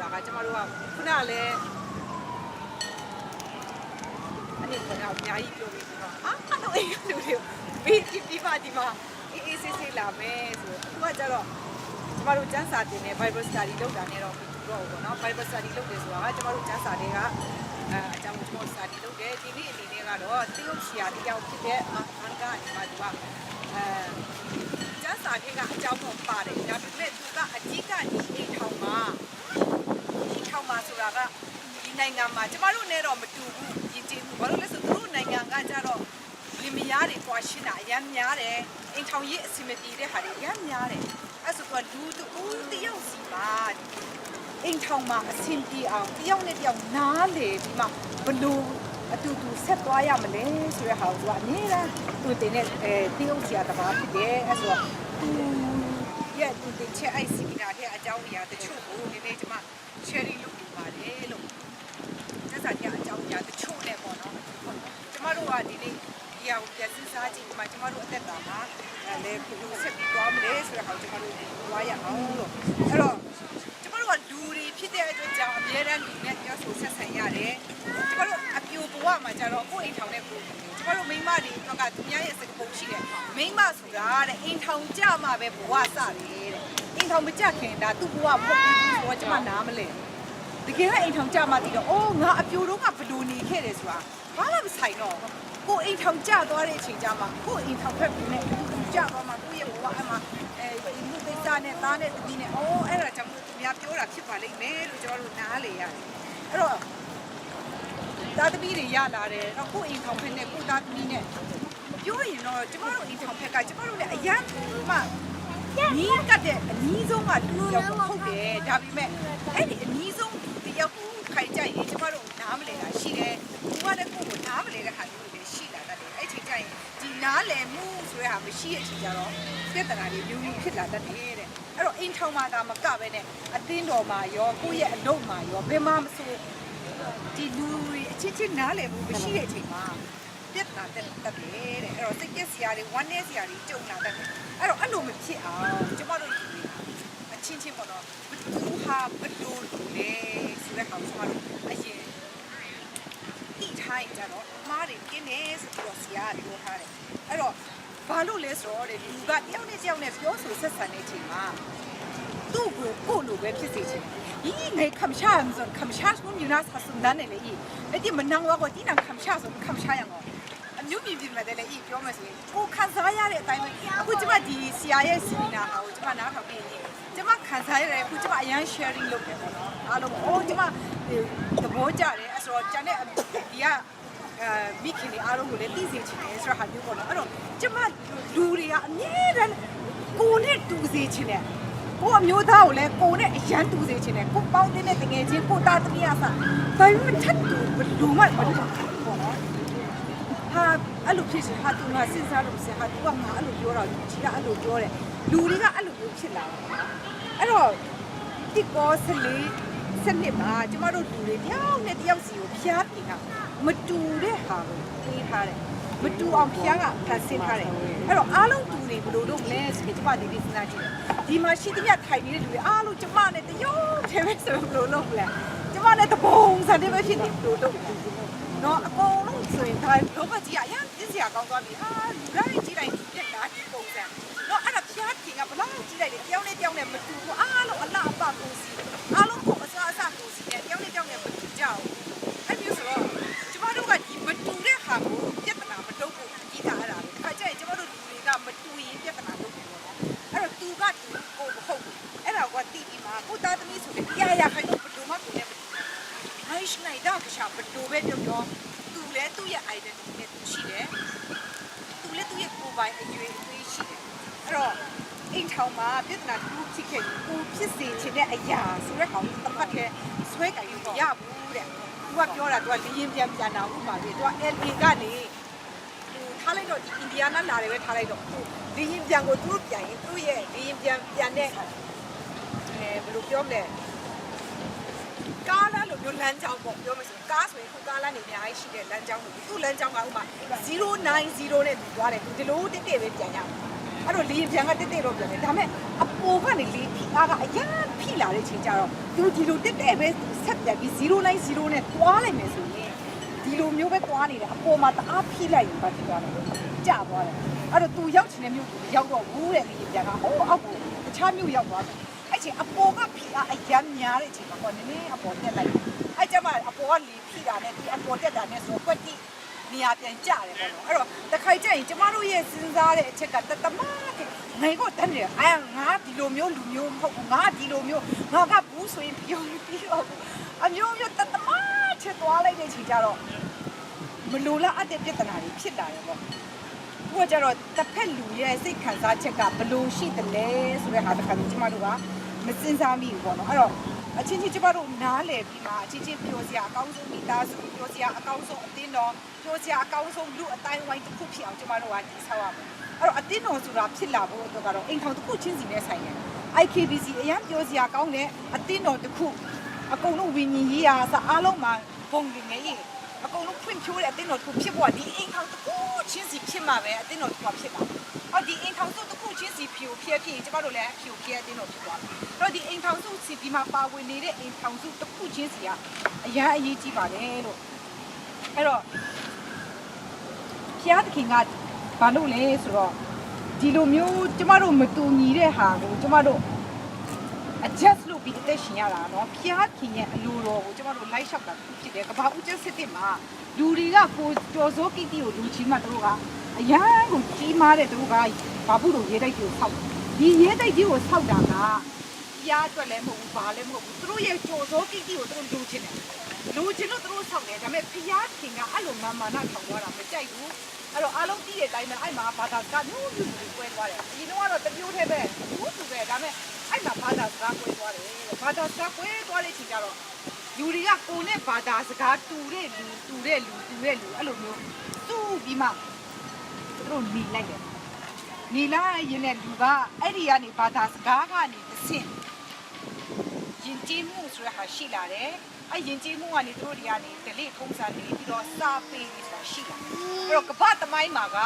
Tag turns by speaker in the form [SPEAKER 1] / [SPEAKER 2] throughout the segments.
[SPEAKER 1] ဆိုတာကကျမတို့ကခုနကလည်းအဲ့ဒီကတော့အများကြီးပြောပြီးဆိုတော့အဲ့လိုအိမ်ကလူတွေဘေးကြည့်ပြီးမှဒီမှာအေးဆေးဆေးလာမယ်ဆိုတော့သူကကျတော့ကျမတို့ကျန်းစာတင်နေ Bible study လုပ်တာနဲ့တော့မတူတော့ဘူးပေါ့နော် Bible study လုပ်တယ်ဆိုတာကကျမတို့ကျန်းစာတွေကအကြောင်းကို study လုပ်တယ်ဒီနေ့အနေနဲ့ကတော့တရုတ်ဆရာတယောက်ဖြစ်တဲ့အန်ကနေမှသူကကျန်းစာတွေကအကြောင်းတော့ပါတယ်ဒါပေမဲ့သူကအကြီးကအိမ်ထောင်မှာဆိုတာကဒီနိုင်ငံမှာကျမတို့နဲ့တော့မတူဘူးရည်ကြည်မှုဘာလို့လဲဆိုသူတို့နိုင်ငံကကြတော့လင်မယားတွေပွားရှင်းတာအများများတယ်အိမ်ထောင်ရေးအစီအမံတည်တဲ့ဟာတွေအများများတယ်အဲ့ဆိုတော့လူတူတယောက်စီပါအိမ်ထောင်မှာအဆင်ပြေအောင်တယောက်နဲ့တယောက်နားလေပြီးမှဘလို့အတူတူဆက်သွားရမလဲဆိုတဲ့ဟာကိုသူကအများအားသူတင်တဲ့တရုတ်ဆရာတပါးဖြစ်တယ်အဲ့ဆိုတော့သူရဲ့သူတင်ချက်အိုက်စီနာတဲ့အကြောင်းအရာတချို့ကိုဒီနေ့ကျွန်မ sharing လုပ်ပြပါတယ်လို့စစတဲ့အကြောင်းအရာတချို့နဲ့ပေါ့နော်ကျမတို့ကဒီနေ့ဒီအောင်ပြန်စဉ်းစားကြည့်ဒီမှာကျမတို့အသက်တာမှာလည်းဘယ်လိုဆက်ပြီးသွားမလဲဆိုတဲ့ဟာကိုကျမတို့သွားရအောင်လို့အဲ့တော့ကျမတို့ကလူတွေဖြစ်တဲ့အတွက်ကြောင့်အများတန်းလူနဲ့ပြောဆိုဆက်ဆံရတယ်ကျမတို့အပြိုဘဝမှာကျတော့ကိုယ်အိမ်ထောင်တဲ့ကိုကျမတို့မိန်းမတွေကသူများရဲ့စကားပုံရှိတယ်မိန်းမဆိုတာတဲ့အိမ်ထောင်ကြမှာပဲဘဝစတယ်တဲ့အိမ်ထောင်မကြခင်ဒါသူ့ဘဝမဟုတ်ဘူးဆိုတော့ကျမနားမလဲတကယ်ကအိမ်ထောင်ကြမှာတည်တော့အိုးငါအပြိုတော့ကဘလူနေခဲ့တယ်ဆိုတာဘာမှမဆိုင်တော့ကိုအိမ်ထောင်ကြသွားတဲ့အချိန်ကြမှာကိုအိမ်ထောင်ဖက်ပြီးနဲ့ကြသွားမှာကိုရဲ့ဘဝအမှဒီမှုကိစ္စနဲ့သားနဲ့သမီးနဲ့အိုးအဲ့ဒါကြောင့်သူများပြောတာဖြစ်ပါလိမ့်မယ်လို့ကျွန်တော်တို့နားလေရတယ်အဲ့တော့သားသမီးတွေရလာတယ်တော့ကိုအိမ်ထောင်ဖက်နဲ့ကိုသားသမီးနဲ့ပြောရင်တော့ကျမတို့အိမ်ထောင်ဖက်ကကျမတို့လည်းအရန်မှနီးကတဲ့အနည်းဆုံးကတူရောက်ဟုတ်တယ်ဒါပေမဲ့အဲ့ဒီအနည်းဆုံးတယောက်ကိုခိုင်ကြရင်ကျမတို့နားမလဲတာရှိတယ်သူကလည်းကိုယ်ကိုနားမလဲတဲ့ဟာမျိုးတွေရှိလာတတ်တယ်အဲ့ချိန်ကျရင်ဒီနားလည်မှုဆိုတဲ့ဟာမရှိတဲ့အချိန်ကျတော့ပြဿနာတွေမျိုးမျိုးဖြစ်လာတတ်တယ်တဲ့အဲ့တော့အိမ်ထောင်မှာဒါမကပဲနဲ့အတင်းတော်မှာရောကိုယ့်ရဲ့အလုပ်မှာရောဘယ်မှမဆိုဒီလူတွေအချင်းချင်းနားလည်မှုမရှိတဲ့အချိန်မှာပြဿနာတက်တယ်တဲ့အဲ့တော့စိတ်ကြက်စရာတွေဝမ်းနည်းစရာတွေကြုံလာတတ်တယ်အဲ့တော့အဲ့လိုမဖြစ်အောင်ကျမတို့အချင်းချင်းပေါ့နော်ဘူးဟာဘလို့လေဆိုတဲ့ကောင်ကျမတို့အရင်တိထိုင်ကြတော့မားတွေကင်းနေဆိုပြီးတော့ဆရာကပြောထားတယ်အဲ့တော့ဘာလို့လဲဆိုတော့လူကတယောက်နဲ့တယောက်နဲ့ပြောဆိုဆက်ဆံနေချိန်မှာသူ့ကိုလိုပဲဖြစ်စေချင်咦，你看不下么子？看不下我们那啥是难的嘞？那你们那我个地方看不下是看不下样哦。牛逼逼么的嘞？表么是？我看啥呀嘞？单位，我这把地下也是那哈，我这把哪头给你？这把看啥呀嘞？我这把样 sharing 了的，阿龙，我这把这国家嘞，说讲的底下米克的阿龙过来第三期嘞，说还有个了，阿龙这把路里啊，你人国内都是去嘞。ကိုအမျိုးသားကိုလည်းကိုနဲ့အရန်တူစေချင်တယ်ကိုပေါင်းတဲ့တကယ်ချင်းကိုသားသမီးအစားဒါပေမဲ့ထပ်တူဘယ်လိုမှမလုပ်ဘူးပေါ့နော်ဟာအဲ့လိုဖြစ်စီဟာသူကစဉ်းစားလို့စဉ်းဟာသူကငါအဲ့လိုပြောတာလူကြီးကအဲ့လိုပြောတယ်လူတွေကအဲ့လိုမျိုးဖြစ်လာတယ်အဲ့တော့ဒီကောစလေးစနစ်မှာကျမတို့လူတွေတယောက်နဲ့တယောက်စီကိုဖျားပြင်တာမတူတဲ့ဟာကိုပေးထားတယ်မတူအောင်ဖျားကဖန်ဆင်းထားတယ်အဲ့တော့အားလုံးတူနေဘလို့တော့လဲဆိုပြီးကျမဒီနေ့စဉ်းစားကြည့်ဒီမှာရှိသမျှထိုင်နေတဲ့လူတွေအားလုံးကျမနဲ့တရုတ်ထဲပဲဆိုဘလို့လုပ်လဲကျမနဲ့တပုံစံတည်းပဲဖြစ်နေဘလို့လုပ်နော်အကုန်လုံးဆိုရင်ဒါလောကကြီးအရန်သိစရာကောင်းသွားပြီဟာလူတိုင်းကြည့်လိုက်ပြက်တာဒီပုံစံနော်အဲ့ဒါဖျားခင်ကဘလောက်ကြည့်လိုက်လေတယောက်နဲ့တယောက်နဲ့မတူဘူးအားလုံးအလှအပကိုစီအားလုံးကိုအစားအစာကိုစီနဲ့တယောက်နဲ့တယောက်နဲ့မတူကြဘူးအဲ့မျိုးဆိုတော့ကျမတို့ကဒီမတူတဲ့ဟာကိုပြဿနာမတုပ်ဘူးကြီးတာအဲ့ဒါပဲအဲ့ကျရင်ကျမတို့လူတွေကမတူရင်ပြဿနာလုပ်တယ်ပေါ့နော်အဲ့တော့သူကတူကိုမဟုတ်ဘူးအဲ့ဒါကတိပြီးမှကိုသားသမီးဆိုရင်ရခိုင်တော့ဘယ်လိုမှကိုလည်းမတူဘူးဟိုင်းစနိုက်တော့ကရှာဘယ်လိုပဲပြောပြောသူလည်းသူ့ရဲ့ identity နဲ့သူရှိတယ်သူလည်းသူ့ရဲ့ကိုယ်ပိုင်အရွယ်အသွေးရှိတယ်အဲ့တော့အိမ်ထောင်မှာပြဿနာတစ်ခုဖြစ်ခဲ့ကိုဖြစ်စေချင်တဲ့အရာဆိုတဲ့ကောင်တစ်ဖက်ထဲဆွဲကြိုင်လို့မရဘူးတဲ့သူကပြောတာသူကလင်းရင်ပြန်တာဥပမာလေးသူက LA ကနေထားလိုက်တော့ဒီအင်ဒီယားနားလာတယ်ပဲထားလိုက်တော့လင်းရင်ပြန်ကိုသူတို့ပြန်ရင်သူ့ရဲ့လင်းရင်ပြန်တဲ့ဘယ်လိုပြောမလဲကားလမ်းလိုမျိုးလမ်းကြောင်းပေါ့ပြောမှဆိုကားဆိုရင်ခုကားလမ်းနေအများကြီးရှိတဲ့လမ်းကြောင်းလို့သူ့လမ်းကြောင်းကဥပမာ090နဲ့သူသွားတယ်သူဒီလိုတက်တက်ပဲပြန်ရအောင် အဲ့တော့လေပြန်ကတက်တက်တော့ပြန်တယ်ဒါပေမဲ့အပေါ်ကနေလေဖိအားကအရန်ဖိလာတဲ့ချိန်ကျတော့သူဒီလိုတက်တက်ပဲဆက်ပြပြီး090နဲ့တွားလိုက်မယ်ဆိုရင်ဒီလိုမျိုးပဲတွားနေတယ်အပေါ်မှာတအားဖိလိုက်ရင်ဘာဖြစ်သွားလဲကျသွားတယ်အဲ့တော့သူရောက်ချင်တဲ့မြို့ကိုရောက်တော့ဘူးတဲ့လေပြန်ကဟိုးအောက်ကိုတခြားမြို့ရောက်သွားတယ်အဲ့ချိန်အပေါ်ကဖိအားအရန်များတဲ့အချိန်မှာပေါ့နည်းနည်းအပေါ်တက်လိုက်အဲ့ကျမှအပေါ်ကလေဖိတာနဲ့ဒီအပေါ်တက်တာနဲ့ဆိုကွက်တိနေရာပြန်ကျတယ်ပေါ့နော်အဲ့တော့တခိုင်ကျရင်ကျမတို့ရဲ့စဉ်းစားတဲ့အချက်ကတမတဲ့ငါကတန်းတယ်ငါဒီလိုမျိုးလူမျိုးမဟုတ်ဘူးငါဒီလိုမျိုးငါကဘူးဆိုရင်ပြောပြီးတော့အမျိုးမျိုးတမချက်သွားလိုက်တဲ့ချိန်ကျတော့မလိုလားအတဲ့ပြဿနာတွေဖြစ်လာတယ်ပေါ့ဟိုကျတော့တစ်ဖက်လူရဲ့စိတ်ခံစားချက်ကဘလို့ရှိတယ်လဲဆိုတဲ့ဟာတစ်ခါကျမတို့ကမစဉ်းစားမိဘူးပေါ့နော်အဲ့တော့အချင်းချင်းကျမတို့နားလည်ပြီးမှအချင်းချင်းပြောစရာအကောင်းဆုံးမိသားစုပြောစရာအကောင်းဆုံးအသင်းတော်ပြောစရာအကောင်းဆုံးလူအတိုင်းဝိုင်းတစ်ခုဖြစ်အောင်ကျမတို့ကတည်ဆောက်ရမယ်အဲ့တော့အသင်းတော်ဆိုတာဖြစ်လာဖို့အတွက်ကတော့အိမ်ထောင်တစ်ခုချင်းစီနဲ့ဆိုင်တယ် IKBC အရင်ပြောစရာကောင်းတဲ့အသင်းတော်တစ်ခုအကုန်လုံးဝิญဉ်ရေးရာစအားလုံးမှာဘုံငယ်ရေးအကုန်လုံးဖွင့်ဖြိုးတဲ့အသင်းတော်တစ်ခုဖြစ်ဖို့ဒီအိမ်ထောင်တစ်ခုချင်းစီဖြစ်မှာပဲအသင်းတော်တစ်ခုဖြစ်လာအော်ဒီအိမ်ထောင်စုတစ်ခုချင်းစီဖြိုဖျက်ဖြစ်ရင်ကျမတို့လည်းဖြိုဖျက်အသင်းတော်ဖြစ်သွားတယ်အဲ့တော့ဒီအိမ်ထောင်စုစီဒီမှာပါဝင်နေတဲ့အိမ်ထောင်စုတစ်ခုချင်းစီကအရန်အရေးကြီးပါတယ်လို့အဲ့တော့ဖျားသခင်ကဘာလို့လဲဆိုတော့ဒီလိုမျိုးကျမတို့မတူညီတဲ့ဟာကိုကျမတို့ adjust လုပ်ပြီးအသက်ရှင်ရတာเนาะဖျားခင်ရဲ့အလိုတော်ကိုကျမတို့လိုက်လျှောက်တာဖြစ်တယ်ကဘာဦးကျစစ်တစ်မှာလူတွေကကိုကြော်စိုးကိတိကိုလူချင်းမှတို့ကအရန်ကိုကြီးမားတဲ့တို့ကဘာဘူးလို့ရဲတိုက်ကိုဆောက်ဒီရဲတိုက်ကြီးကိုဆောက်တာကဖျားအတွက်လည်းမဟုတ်ဘူးဘာလည်းမဟုတ်ဘူးတို့ရဲ့ကြော်စိုးကိတိကိုတို့လူချင်းတယ်လူချင်းတို့တို့ဆောက်တယ်ဒါပေမဲ့ဖျားခင်ကအဲ့လိုမာနထောင်သွားတာမကြိုက်ဘူးအဲ့တော့အားလုံးသိတဲ့အတိုင်းပဲအဲ့မှာဘာသာကမျိုးမျိုးတွေကွဲသွားတယ်အရင်ကတော့တမျိုးတည်းပဲဘူးသူပဲဒါပေမဲ့အဲ့မှာဘာသာစကားကွဲသွားတယ်ဘာသာစကားကွဲသွားတဲ့ချိန်ကျတော့လူတွေကကိုယ်နဲ့ဘာသာစကားတူတဲ့လူအဲ့လိုမျိုးသူ့ပြီးမှသူတို့နေလိုက်တယ်နေလိုက်ရင်လည်းလူကအဲ့ဒီကနေဘာသာစကားကနေတစ်ဆင့်ယဉ်ကျေးမှုဆိုတဲ့ဟာရှိလာတယ်အဲ့ယဉ်ကျေးမှုကနေသူတို့တွေကနေဒလိထုံးစံနေပြီးတော့စာပေဆိုတာရှိလာအဲ့တော့ကပ္ပသမိုင်းမှာက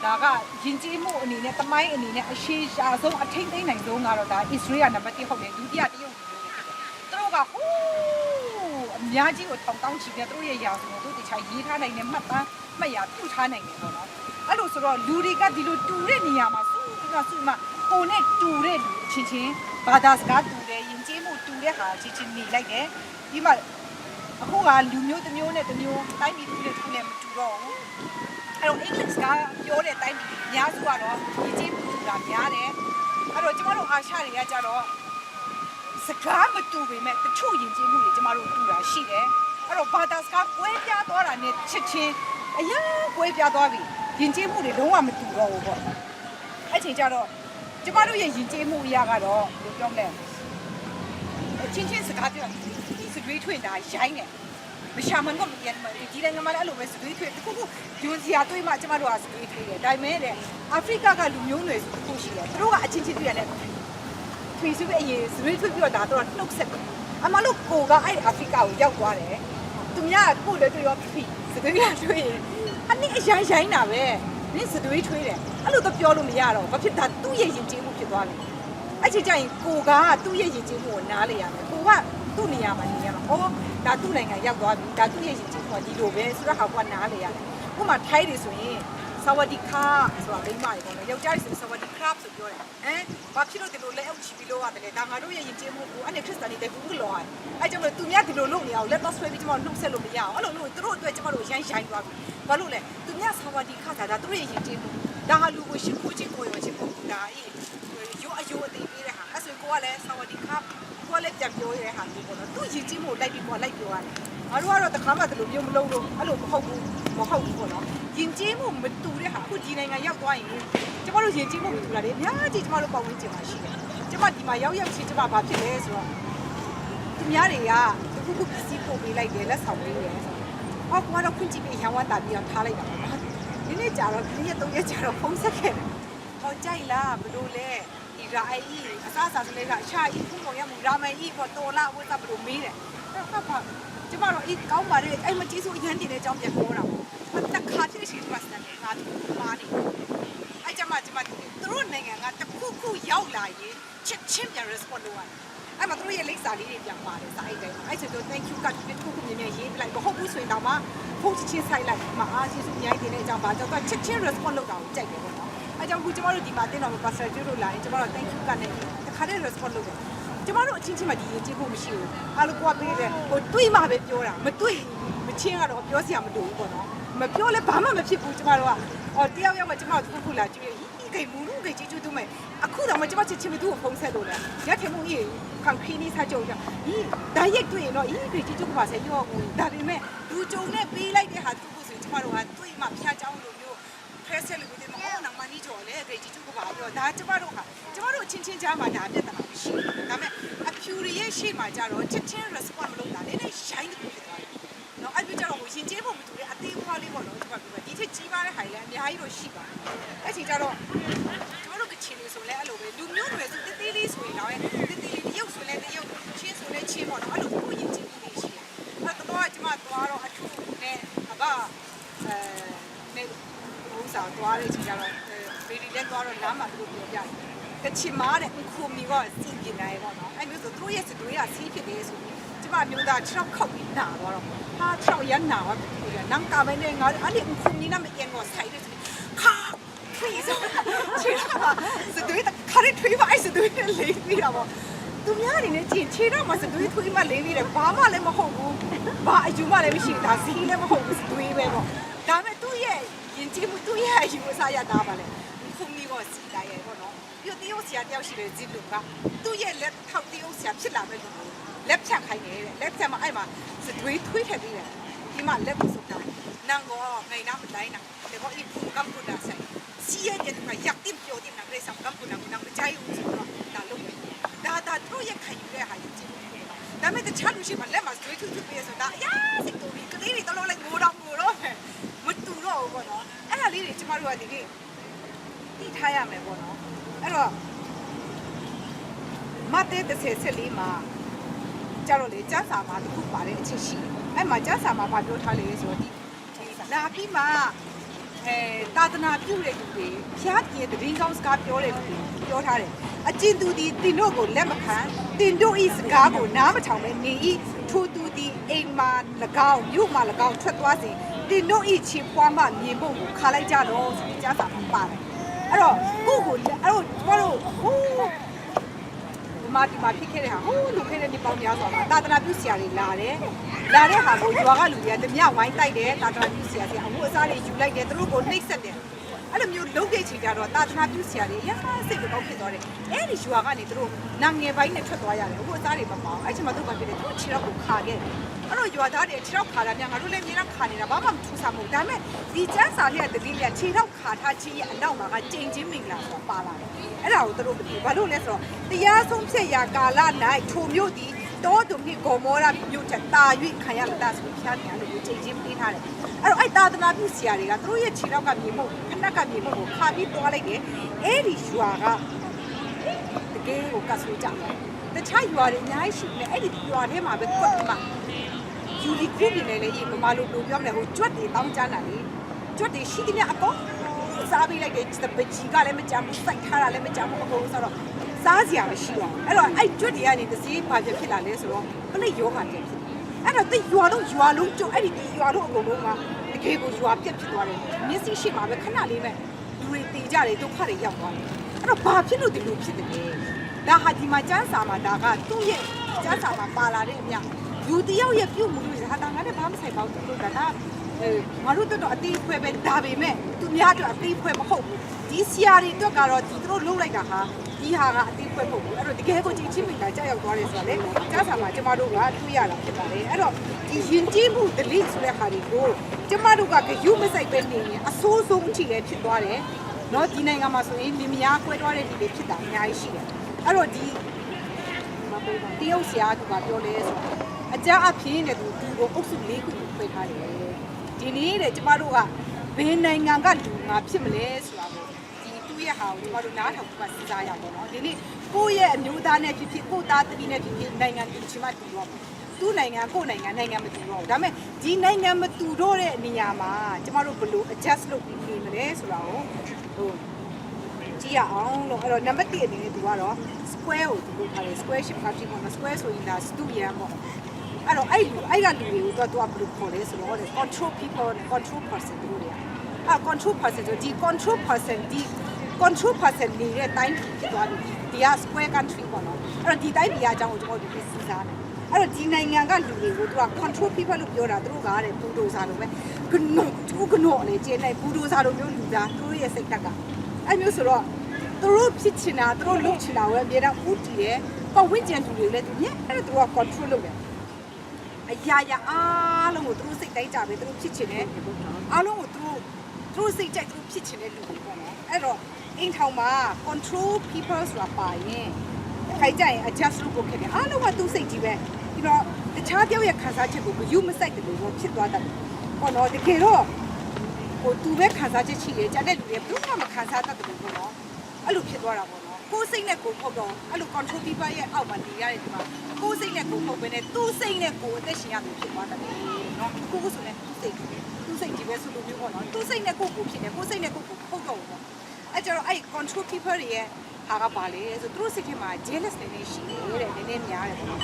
[SPEAKER 1] ဒါကယဉ်ကျေးမှုအနေနဲ့သမိုင်းအနေနဲ့အရှိရှာဆုံးအထိမ့်သိမ်းနိုင်ဆုံးကတော့ဒါဣသရေလနံပါတ်1ဟုတ်တယ်ဒုတိယတရုတ်လူမျိုးတွေဖြစ်တယ်သူတို့ကဟိုးအများကြီးကိုထောင်တောင်းချီပြီးသူတို့ရဲ့ယာစုကိုတို့တခြားရေးထားနိုင်တယ်မှတ်သားမှတ်ရပြုထားနိုင်တယ်ပေါ့နော်အဲ့လိုဆိုတော့လူတွေကဒီလိုတူတဲ့နေရာမှာစုမှကိုနဲ့တူတဲ့လူအချင်းချင်းဘာသာစကားတူတယ်ယဉ်ကျေးမှုတူတဲ့ဟာချင်းချင်းနေလိုက်တယ်ဒီမှာအခုကလူမျိုးတစ်မျိုးနဲ့တစ်မျိုးတိုင်းပြည်တစ်ခုနဲ့မတူတော့ဘူးအဲ့တော့ English ကပြောတဲ့အတိုင်းအများစုကတော့ယဉ်ကျေးမှုတူတာများတယ်အဲ့တော့ကျမတို့အာရှတွေကကြတော့စကားမတူပေမဲ့တချို့ယဉ်ကျေးမှုတွေကျမတို့တူတာရှိတယ်အဲ့တော့ဘာသာစကားကွဲပြားသွားတာနဲ့ချက်ချင်းအရင်ကွဲပြားသွားပြီယဉ်ကျေးမှုတွေလုံးဝမတူတော့ဘူးပေါ့အဲ့ချိန်ကျတော့ကျမတို့ရဲ့ယဉ်ကျေးမှုအရာကတော့ဘယ်လိုပြောမလဲချင်းစကားပြောစတွေးထွင်တာရိုင်းတယ်မရှာမတော့မပြန်မဒီလည်းငမလည်းအဲ့လိုပဲစတွေးထွင်တခုခုဂျွန်စီယာတွေးမှကျမတို့ကစတွေးထွင်တယ်ဒါပေမဲ့တဲ့အာဖရိကကလူမျိုးနွယ်စုတစ်ခုရှိတယ်သူတို့ကအချင်းချင်းတွေ့ရတယ်ထွေစုပဲအရင်စတွေးထွင်ပြီးတော့ဒါတော့နှုတ်ဆက်တယ်အမလို့ကိုကအဲ့အာဖရိကကိုရောက်သွားတယ်သူများကကိုလည်းတွေ့ရောဖိစတွေးရတွေ့ရင်အနည်းအရိုင်းတာပဲနင်းစတွေးထွေးတယ်အဲ့လိုတော့ပြောလို့မရတော့ဘာဖြစ်တာသူ့ရဲ့ယဉ်ကျေးမှုဖြစ်သွားတယ်အဲ့ချိန်ကျရင်ကိုကသူ့ရဲ့ယဉ်ကျေးမှုကိုနားလေရမယ်ကိုကသူ့နေရာမှာနေရမှာဩဒါသူ့နိုင်ငံရောက်သွားပြီဒါသူ့ရဲ့ယဉ်ကျေးမှုကဒီလိုပဲဆိုတော့ဟာကနားလေရတယ်ဥပမာထိုင်းတွေဆိုရင်ဆဝဒီကာဆိုတာမိမတွေပေါ့နော်ယောက်ျားတွေဆိုဆဝဒီကရပ်ဆိုပြောတယ်ဘာဖြစ်လို့ဒီလိုလဲအောက်ချီပြီးလို့ရတယ်လေဒါငါတို့ရဲ့ယဉ်ကျေးမှုကိုအဲ့ဒီခရစ်စတန်တွေကူလောအဲ့ကြောင့်လို့သူများဒီလိုလုပ်နေအောင်လက်တော့ဆွဲပြီးကျမတို့နှုတ်ဆက်လို့မရအောင်အဲ့လိုလို့သူတို့အတွက်ကျမတို့ရိုင်းသွားပြီဘာလို့လဲသူများဆဝဒီကာဒါသူတို့ရဲ့ယဉ်ကျေးမှုဒါဟာလူကိုရှင်းဖို့ချင်းကိုရောချင်းဖို့ဒါအေးရိုးအယိုးအသေးပေးတဲ့ဟာအဲ့ဆိုကိုကလည်းဆဝဒီကာကိုလည်းကြံပြောရတဲ့ဟာမျိုးပေါ့နော်သူယဉ်ကျေးမှုလိုက်ပြီးကိုလိုက်ပြောရတယ်ငါတို့ကတော့တခါမှဒီလိုမျိုးမလုပ်လို့အဲ့လိုမဟုတ်ဘူးပေါ့နော်ယဉ်ကျေးမှုမတူတဲ့ဟာအခုဒီနိုင်ငံရောက်သွားရင်ကျမတို့ယဉ်ကျေးမှုမတူတာလေအများကြီးကျမတို့ပတ်ဝန်းကျင်မှာရှိတယ်ကျမဒီမှာရောက်ချင်းကျမဘာဖြစ်လဲဆိုတော့သူများတွေကတခုခုပစ္စည်းပို့ပေးလိုက်တယ်လက်ဆောင်ပေးတယ်ဟောကတော့ခွင့်ကြည့်ပြီးရန်ဝတ်တာပြီးတော့ထားလိုက်တာပေါ့ဒီနေ့ကြာတော့ဒီနေ့3ရက်ကြာတော့ဖုန်းဆက်ခဲ့တယ်ဟောကြိုက်လားဘလို့လဲဒီရာအိအစားအစာစလေးကအရှာကြီးဖုန်းပေါ်ရမှုရာမန်ကြီးပေါ်တော်လာဝတ်တာဘလို့မေးတယ်အဲ့ဟာကျမတို့ကောင်းပါတယ်အဲ့မကြီးစိုးအရန်တင်တဲ့အကြောင်းပြန်ပြောတာပေါ့တခါဖြစ်ရှိသွားစတယ်ငါဒီပါနေအဲ့ ကျမသူတို့နိုင်ငံကတခုရောက်လာရင်ချက်ချင်းပြန် respond လုပ်ရတယ်အဲ့မှာသူတို့ရဲ့လိပ်စာလေးတွေပြန်ပါတယ်စာအိတ်တိုင်းအဲ့ဆိုတော့ thank you ကတခုမြင်မြင်ရေးပြလိုက်မဟုတ်ဘူးဆိုရင်တော့မှဖုန်းချင်းဆိုင်လိုက်မှာအားကျေးဇူးအများကြီးတင်တဲ့အကြောင်းပါတော့ချက်ချင်း respond လုပ်တာကိုကြိုက်တယ်ပေါ့နော်အဲ့ကြောင့်ခုကျမတို့ဒီမှာတင်းတော်မှာ pastor ကျွလို့လာရင်ကျမတို့ thank you ကနေတခါတည်း respond လုပ်တယ်ကျမတို့အချင်းချင်းမှဒီရင်ကျေးဖို့မရှိဘူးအားလုံးကိုကပေးတယ်ဟိုတွေးမှပဲပြောတာမတွေးမချင်းကတော့ပြောစရာမလိုဘူးပေါ့နော်မပြောလဲဘာမှမဖြစ်ဘူးကျမတို့ကတယောက်ယောက်ကကျမတို့ခုလာကြည့်ဂိတ်မူလူဂိတ်ကြီးတူးမယ်အခုတော့မှကျမချစ်ချင်းမသူ့ကိုဖုန်းဆက်လို့လေရက်ထမှုကြီးခံခင်းနေစားကြုံကြဒီဒါရိုက်တွေ့ရင်တော့ဒီဂိတ်ကြီးတူးပါစေရောကိုဒါပေမဲ့လူကြုံနဲ့ပေးလိုက်တဲ့ဟာသူ့ကိုဆိုကျမတို့ကတွေ့မှဖျားချောင်းလိုမျိုးဖက်ဆက်လို့ဒီမှာအော်နောက်မှနီးကြော်လေဂိတ်ကြီးတူးပါပြောဒါကျမတို့အချင်းချင်းကြားမှာဒါပြဿနာမရှိဘူးဒါပေမဲ့အဖြူရဲ့ရှေ့မှာကြတော့ချက်ချင်း response မလုပ်တာလေနဲ့ရှိုင်းတူဖြစ်သွားတယ်နော်အဲ့ဒီကြတော့ရင်ကျေးဖို့မတူတဲ့အသေးဖွားလေးပေါ့နော်ကျမပြောဒီထက်ကြီးပါတဲ့ဟာလည်းအများကြီးတော့ရှိပါတယ်အဲ့ဒီကြတော့ကျမတို့ကချင်နေဆိုလဲအဲ့လိုပဲလူမျိုးတွေဆိုတေးသေးလေးဆိုရင်တော့တေးသေးလေးတရုပ်ဆိုလဲတရုပ်ချင်းဆိုလဲချင်းပေါ့နော်အဲ့လိုကိုရင်ကျေးမှုလေးရှိတယ်အဲ့တော့ကျမသွားတော့အထူးနဲ့အဘနဲ့ဥစားသွားတဲ့ချိန်ကြတော့ဗီဒီလက်သွားတော့လမ်းမှာသူတို့ပြောပြတယ်ကချင်မားတဲ့ခုမီကစီးပြနေတယ်ပေါ့နော်အဲ့မျိုးဆိုသူရဲ့စတွေးကစီးဖြစ်တယ်ဆိုပြီးကျမမျိုးသား6ခောက်ပြီးနာတော့ဟာ6ရန်နာပါဘူးလေနန်းကပဲနေငါအဲ့ဒီခုမီနာမအင်ကိုဆိုင်တယ်ခါဖေးဆိုချေတာစတွေးခါရထွေးပါအဲ့စတွေးလေးပြီးတော့သူများအနေနဲ့ချေတော့မှစတွေးထွေးမှလေးပြီးတယ်ဘာမှလည်းမဟုတ်ဘူးဘာအယူမှလည်းမရှိဘူးဒါစီးလည်းမဟုတ်ဘူးစတွေးပဲပေါ့ဒါပေမဲ့သူ့ရဲ့ယဉ်ကျေးမှုသူ့ရဲ့အယူအဆရတာပါလေခုမီကစီးလိုက်ရပေါ့နော်ပြတရုပ်ဆရာတယောက်ရှိတယ်ဇီလူကသူ့ရဲ့လက်ထောက်တရုပ်ဆရာဖြစ်လာမဲ့လူလက်ဖြတ်ခိုင်းတယ်လက်ဖြတ်မှာအဲ့မှာစတွေးထွေးထည့်ပြီးတယ်ဒီမှာလက်ကိုစုပ်တာနန်ကောငိုင်နာမတိုင်းနာဒီကောအိဖူကမ်ပူဒါဆိုင်စီရဲ့တဲ့ကရက်တင်ပြောတင်နာလေးစံကမ်ပူနာကနမချိုင်ဦးဆိုတော့ဒါလုံးပဲဒါသူ့ရဲ့ခိုင်ယူတဲ့ဟာကြီးကြည့်ဒါမဲ့တခြားလူရှိမှလက်မှာစတွေးထွေးထွေးပြီးဆိုတာအရာစိတ်တူပြီးကလေးတွေတော့လိုက်ငိုတော့မတူတော့ဘူးပေါ့နော်အဲ့ဒါလေးတွေကျမတို့ကဒီနေ့သိထားရမယ်ပေါ့နော်အဲ့တော့မတ်တဲ့30မှာကြတော့လေကျန်းစာမှာတခုပါတဲ့အချက်ရှိအဲ့မှာကျန်းစာမှာဗာပြောထားလေဆိုတော့ဒီလာပြီးမှသာသနာပြုတဲ့လူတွေဖျားပြင်းတရင်ကောင်းစကားပြောတဲ့လူတွေပြောထားတယ်အကျဉ်သူဒီတင်တို့ကိုလက်မခံတင်တို့ဤစကားကိုနားမထောင်ပဲနေဤထိုသူဒီအိမ်မှာ၎င်းမြို့မှာ၎င်းထွက်သွားစဉ်တင်တို့ဤချီပွားမှမြင်ဖို့ကိုခါလိုက်ကြတော့ဆိုပြီးကျန်းစာမှာပါတယ်အဲ့တော့ကိုကိုအဲ့တော့ကျွန်တော်တို့ဟိုဒီမှာဖြစ်ခဲ့တဲ့ဟာဟိုလူခဲ့တဲ့ဒီပေါင်းများစွာမှာသာသနာပြုဆရာတွေလာတဲ့ဟာကိုရွာကလူတွေကတမျှဝိုင်းတိုက်တယ်သာသနာပြုဆရာတွေအမှုအစားတွေယူလိုက်တယ်သူတို့ကိုနှိပ်စက်တယ်အဲ့လိုမျိုးလုံးတဲ့ချိန်ကြတော့သာသနာပြုဆရာတွေရစိတ်ကောက်ဖြစ်သွားတယ်အဲ့ဒီရွာကနေသူတို့နာငယ်ပိုင်းနဲ့ထွက်သွားရတယ်အမှုအစားတွေမပေါအောင်အဲ့ချိန်မှာသူ့ဘာဖြစ်လဲသူခြေတော့ကိုခါခဲ့တယ်အဲ့တော့ရွာသားတွေခြေတော့ခါတာများငါတို့လည်းမြေတော့ခါနေတာဘာမှမထူးဆန်းဘူးဒါပေမဲ့ဒီကျန်းစာရဲ့တတိယခြေတော့ခါထားခြင်းရဲ့အနောက်မှာကကြိမ်ချင်းမင်္ဂလာဆိုတာပါလာတယ်အဲ့ဒါကိုသူတို့မသိဘာလို့လဲဆိုတော့တရားဆုံးဖြတ်ရာကာလ၌ထိုမျိုးဒီတောတုံနှင့်ဂေါမောရမြို့ချက်တာ၍ခံရမလားဆိုဖျားတယ်လို့ကြိမ်ချင်းပေးထားတယ်အဲ့တော့အဲ့သာသနာပြုဆရာတွေကသူတို့ရဲ့ခြေတော့ကမြေမှုခဏကမြေမှုကိုခါပြီးသွားလိုက်တယ်အဲ့ဒီရွာကတကယ်ကိုကဆူကြတယ်တခြားရွာတွေအများကြီးရှိတယ်အဲ့ဒီရွာထဲမှာပဲကွက်ပြီးမှယူလီခုနေလေလေမမလို့ပြောမလဲဟိုကြွက်တွေတောင်းကြတာလေကြွက်တွေရှိတယ်မြအကောစားပြီးလိုက်တယ်ပကြီးကလည်းမကြမ်းဘူးစိုက်ထားတာလည်းမကြမ်းဘူးအကုန်ဆိုတော့စားစရာမရှိတော့အဲ့တော့အဲ့ကြွက်တွေကနေတစ်စီးဘာဖြစ်လာလဲဆိုတော့ပလိယောဂါဖြစ်အဲ့တော့တိတ်ရွာလုံးကျုပ်အဲ့ဒီရွာလုံးအကုန်လုံးကတကယ်ကိုရွာပြက်ဖြစ်သွားတယ်မျက်စိရှိမှာပဲခဏလေးပဲလူတွေတည်ကြတယ်ဒုက္ခတွေရောက်သွားတယ်အဲ့တော့ဘာဖြစ်လို့ဒီလိုဖြစ်တယ်လဲဒါဟာဒီမှာကျန်းစာမှာဒါကသူ့ရဲ့ကျန်းစာမှာပါလာတဲ့အမြလူတယောက်ရဲ့ပြုတ်မှုတွေဟာဒါငါနဲ့ဘာမှဆိုင်ပါဘူးလို့ဒါကငါတို့တော့အသေးဖွဲပဲဒါပေမဲ့သူများတော့အသေးဖွဲမဟုတ်ဘူးဒီဆရာတွေအတွက်ကတော့သူတို့လှုပ်လိုက်တာဟာဒီဟာကအသေးဖွဲမဟုတ်ဘူးအဲ့တော့တကယ်ကိုချင်းချင်းမိတာကြောက်ရောက်သွားတယ်ဆိုတာလေကြားစာမှာကျမတို့ကတွေ့ရတာဖြစ်ပါတယ်အဲ့တော့ဒီယဉ်ကျေးမှုဒလိဆိုတဲ့ဟာတွေကိုကျမတို့ကဂယုမဆိုင်ပဲနေရင်အဆိုးဆုံးချီလည်းဖြစ်သွားတယ်နော်ဒီနိုင်ငံမှာဆိုရင်လင်မယားကွဲသွားတဲ့ဒီတွေဖြစ်တာအများကြီးရှိတယ်အဲ့တော့ဒီတရုတ်ဆရာကပြောလဲဆိုအကြအဖြစ်နဲ့သူကိုအုပ်စု၄ခုဖွဲ့ထားတယ်ဒီနေ့တဲ့ကျမတို့ကဘယ်နိုင်ငံကလူငါဖြစ်မလဲဆိုတာကိုဒီသူ့ရဲ့ဟာကိုကျမတို့နားထောင်ပြီးစဉ်းစားရပါတော့ဒီနေ့ကိုယ့်ရဲ့အမျိုးသားနဲ့ဖြစ်ဖြစ်ကိုယ့်သားသမီးနဲ့ဖြစ်ဖြစ်နိုင်ငံတူချင်မှတူတော့သူ့နိုင်ငံကိုယ့်နိုင်ငံမတူတော့ဘူးဒါပေမဲ့ဒီနိုင်ငံမတူတော့တဲ့နေရာမှာကျမတို့ဘယ်လို adjust လုပ်ပြီးနေမလဲဆိုတာကိုဟို ရအောင်လို့အဲ့တော့နံပါတ်1အနေနဲ့သူကတော့ square ကိုသူလုပ်ထားတယ် square shape ကဖြစ်ပေါ့နော် square ဆိုရင်ဒါစတူရန်ပေါ့အဲ့တော့အဲ့ကလူတွေကိုသူကဘယ်လိုခေါ်လဲဆိုတော့ control people control person တို့တွေကအဲ့ control person ဆိုဒီ control person နေတဲ့တိုင်းဖြစ်သွားပြီဒီက square country ပေါ့နော်အဲ့တော့ဒီတိုင်းပြည်အကြောင်းကိုကျွန်တော်တို့ပြင်စစ်စားတယ်အဲ့တော့ဒီနိုင်ငံကလူတွေကိုသူက control people လို့ပြောတာသူတို့ကတဲ့ဘူဒိုဇာလိုပဲကနောလေကျင်းနေဘူဒိုဇာလိုမျိုးလူသားသူတို့ရဲ့စိတ်ဓာတ်ကအဲ့မျိုးဆိုတော့သူတို့ဖြစ်ချင်တာသူတို့လုပ်ချင်တာပဲအများအားဥတီတယ်ပတ်ဝန်းကျင်လူတွေလည်းသူညက်အဲ့ဒါသူက control လုပ်တယ်အရာအားလုံးကိုသူတို့စိတ်တိုင်းကြပဲသူတို့ဖြစ်ချင်တယ်အားလုံးကိုသူတို့စိတ်ကြိုက်သူတို့ဖြစ်ချင်တဲ့လူတွေပေါ့နော်အဲ့တော့အိမ်ထောင်မှာ control people ဆိုတာပါရင်ခိုင်ကြရင် adjust လုပ်ဖို့ခက်တယ်အားလုံးကသူ့စိတ်ကြီးပဲပြီးတော့တခြားပြောက်ရဲ့ခံစားချက်ကိုယူမဆိုင်တယ်လို့ဖြစ်သွားတယ်ပေါ့နော်တကယ်တော့ဟိုသူပဲခံစားချက်ရှိတယ်ကြားတဲ့လူတွေဘယ်သူမှမခံစားတတ်တယ်ပေါ့နော်အဲ့လိုဖြစ်သွားတာပေါ့နော်ကိုယ်စိတ်နဲ့ကိုယ်ဖုတ်တော့အဲ့လို control people ရဲ့အောက်မှာနေရတယ်ဒီမှာကိုယ်စိတ်နဲ့ကိုယ်ဖုတ်ပဲနဲ့သူ့စိတ်နဲ့ကိုယ်အသက်ရှင်ရမယ်ဖြစ်သွားတယ်နော်ကိုယ်ဆိုလည်းသူ့စိတ်ကြီးပဲဆိုလိုမျိုးပေါ့နော်သူ့စိတ်နဲ့ကိုယ်ဖြစ်နေကိုယ်စိတ်နဲ့ကိုယ်ဖုတ်တော့ပေါ့အဲ့ကျတော့အဲ့ control people ရဲ့ဟာကပါလေဆိုသူတို့စိတ်ထဲမှာ jealous နေရှိတယ်တဲ့နည်းနည်းများတယ်ပေါ့နော်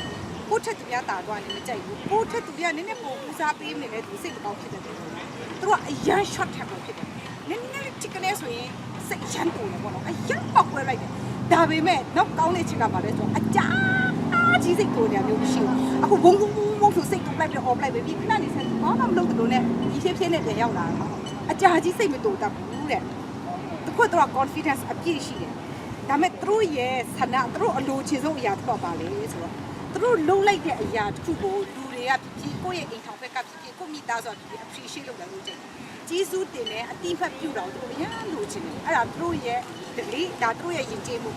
[SPEAKER 1] ကိုယ့်ထက်သူများတာတော့နည်းနည်းကြိုက်ဘူးကိုယ့်ထက်သူများနည်းနည်းပိုဦးစားပေးနေတဲ့သူစိတ်ကောင်းဖြစ်တယ်သူကအရန် short term ဖြစ်တယ်နည်းနည်းချစ်ကနေဆိုရင်စိတ်ရမ်းတူတယ်ပေါ့နော်အရန်ပောက်ကွဲလိုက်တယ်ဒါပေမဲ့နောက်ကောင်းတဲ့ချက်ကပါလဲဆိုတော့အကြာကြီးစိတ်ကိုတယ်မျိုးမရှိဘူးအခုဘုံဆိုစိတ်တူလိုက်ပြီး off လိုက်ပြီးခဏနေဆက်ဘာမှမလုပ်လို့နဲ့ဒီဖြည်းနဲ့ပြန်ရောက်လာတာအကြာကြီးစိတ်မတူတတ်ဘူးတဲ့သူကတော့ confidence အပြည့်ရှိတယ်ဒါမဲ့သူတို့ရဲ့ဆန္ဒသူတို့အလိုချင်ဆုံးအရာတစ်ခုပါလေဆိုတော့သူတို့လုံးလိုက်တဲ့အရာတစ်ခုကိုလူတွေကဖြစ်ကိုယ့်ရဲ့အိမ်ထောင်ဘက်ကဖြစ်ကိုမိသားစုက appreciate လုပ်တယ်လို့ကြည့်ကျေးဇူးတင်တယ်အတိဖက်ပြုတော့သူတို့အများလိုချင်တယ်အဲ့ဒါသူတို့ရဲ့ဒီဒါသူတို့ရဲ့ယဉ်ကျေးမှု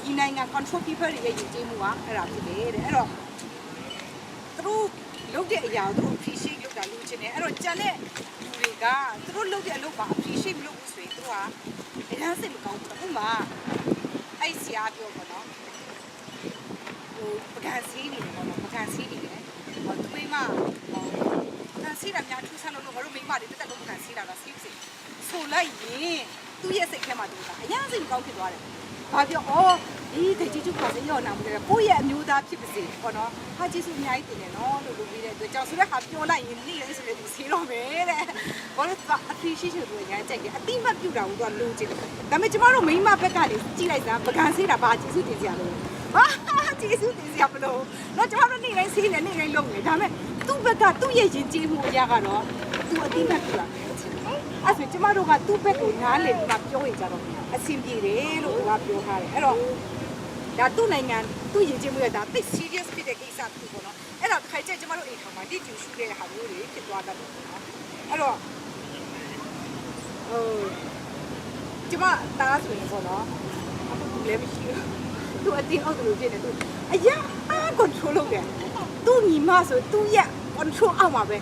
[SPEAKER 1] ဒီနိုင်ငံ control people တွေရဲ့ယဉ်ကျေးမှုကအဲ့ဒါဖြစ်တယ်တဲ့အဲ့တော့သူတို့လုပ်တဲ့အရာကိုသူတို့ appreciate လုပ်တာလိုချင်တယ်အဲ့တော့ကြံတဲ့လူတွေကသူတို့လုပ်တဲ့အလုပ်ပါ appreciate မလုပ်ဘူးဆိုရင်သူတို့ကအများစိတ်မကောင်းဘူးဥပမာအဲ့ဆရာပြောပေါ့နော်ဟိုပကံစီးနေတယ်ပေါ့နော်ပကံစီးနေတယ်ဟိုသူမိမပကံစီးတာများထူးဆန်းလို့ငါတို့မိမတွေတက်တက်လုံးပကံစီးတာလားစီးစီဆိုလိုက်ရင်သူ့ရဲ့စိတ်ထဲမှာသူကအများစိတ်မကောင်းဖြစ်သွားတယ်ဘာပြောဒီဒိတ်ကျူပါစေရောနာမတယ်ကိုယ့်ရဲ့အမျိုးသားဖြစ်ပါစေပေါ့နော်ဟာကျေးဇူးအများကြီးတင်တယ်နော်လို့လုပ်ပြီးတဲ့အတွက်ကြောင့်ဆိုတဲ့ဟာပြောလိုက်ရင်နေရဲဆိုတဲ့သူဆေးတော့မယ်တဲ့ဘာလို့သူ appreciation ကိုညာကြိုက်တယ်အတိမတ်ပြူတာကိုသူကလိုချင်တယ်ဒါပေမဲ့ကျမတို့မိန်းမဘက်ကနေကြည့်လိုက်တာပကံဆေးတာဘာကျေးဇူးတင်စရာလို့ဟာကျေးဇူးတင်စရာမလိုတော့ကျမတို့နေတိုင်းဆေးနေနေတိုင်းလုပ်နေဒါပေမဲ့သူ့ဘက်ကသူ့ရဲ့ယဉ်ကျေးမှုအရာကတော့သူအတိမတ်ပြူတာမယ်အဲ့ဆိုကျမတို့ကသူ့ဘက်ကိုနားလည်ပြီးမှပြောရင်ကြတော့အဆင်ပြေတယ်လို့သူကပြောထားတယ်အဲ့တော့ဒါသူ့နိုင်ငံသူ့ယဉ်ကျေးမှုရဲ့ဒါသိ serious ဖြစ်တဲ့ကိစ္စတစ်ခုပေါ့နော်အဲ့တော့တစ်ခါကျကျမတို့အိမ်ထောင်မှာတိကျရှုခဲ့တဲ့ဟာမျိုးတွေဖြစ်သွားတတ်တယ်ပေါ့နော်အဲ့တော့ကျမသားဆိုရင်ပေါ့နော်အခုသူလည်းမရှိဘူးသူအတင်းအောက်တူဖြစ်နေသူအရာcontrol လုပ်တယ်သူညီမဆိုသူရဲ့ control အောက်မှာပဲ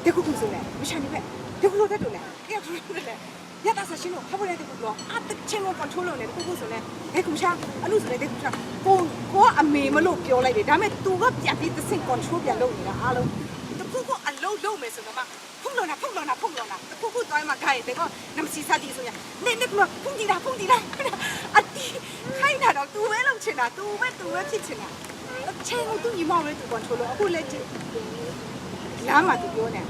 [SPEAKER 1] တခုခုဆိုနေမရှာနေပဲတခုလိုတက်တူနေတခုလိုတက်ရတာဆက်ရှင်လို့ဟာဘယ်တဲ့ကူလို့အတချင်းကို control လုပ်နေတခုခုဆိုနေကူရှာအလို့ဆိုနေကူရှာကိုအမေမလို့ပြောလိုက်တယ်ဒါပေမဲ့ तू ကပြန်ပြီးသင် control ပြန်လုပ်နေတာအားလုံးတခုခုအလုံးလုံးမယ်ဆိုတော့မှဖုန်းလို့နာတခုခုသွားမှခိုင်းတယ်ကောနမစီစားတီဆိုရနေကမဖုန်းကြည့်တာအတီခိုင်းတာတော့ तू ပဲလုပ်ချင်တာ तू ပဲဖြစ်ချင်တာအချင်းကို तू ညီမလေး तू control လုပ်အခုလက်ကြည့်လမ်းမှာ तू ပြောနေ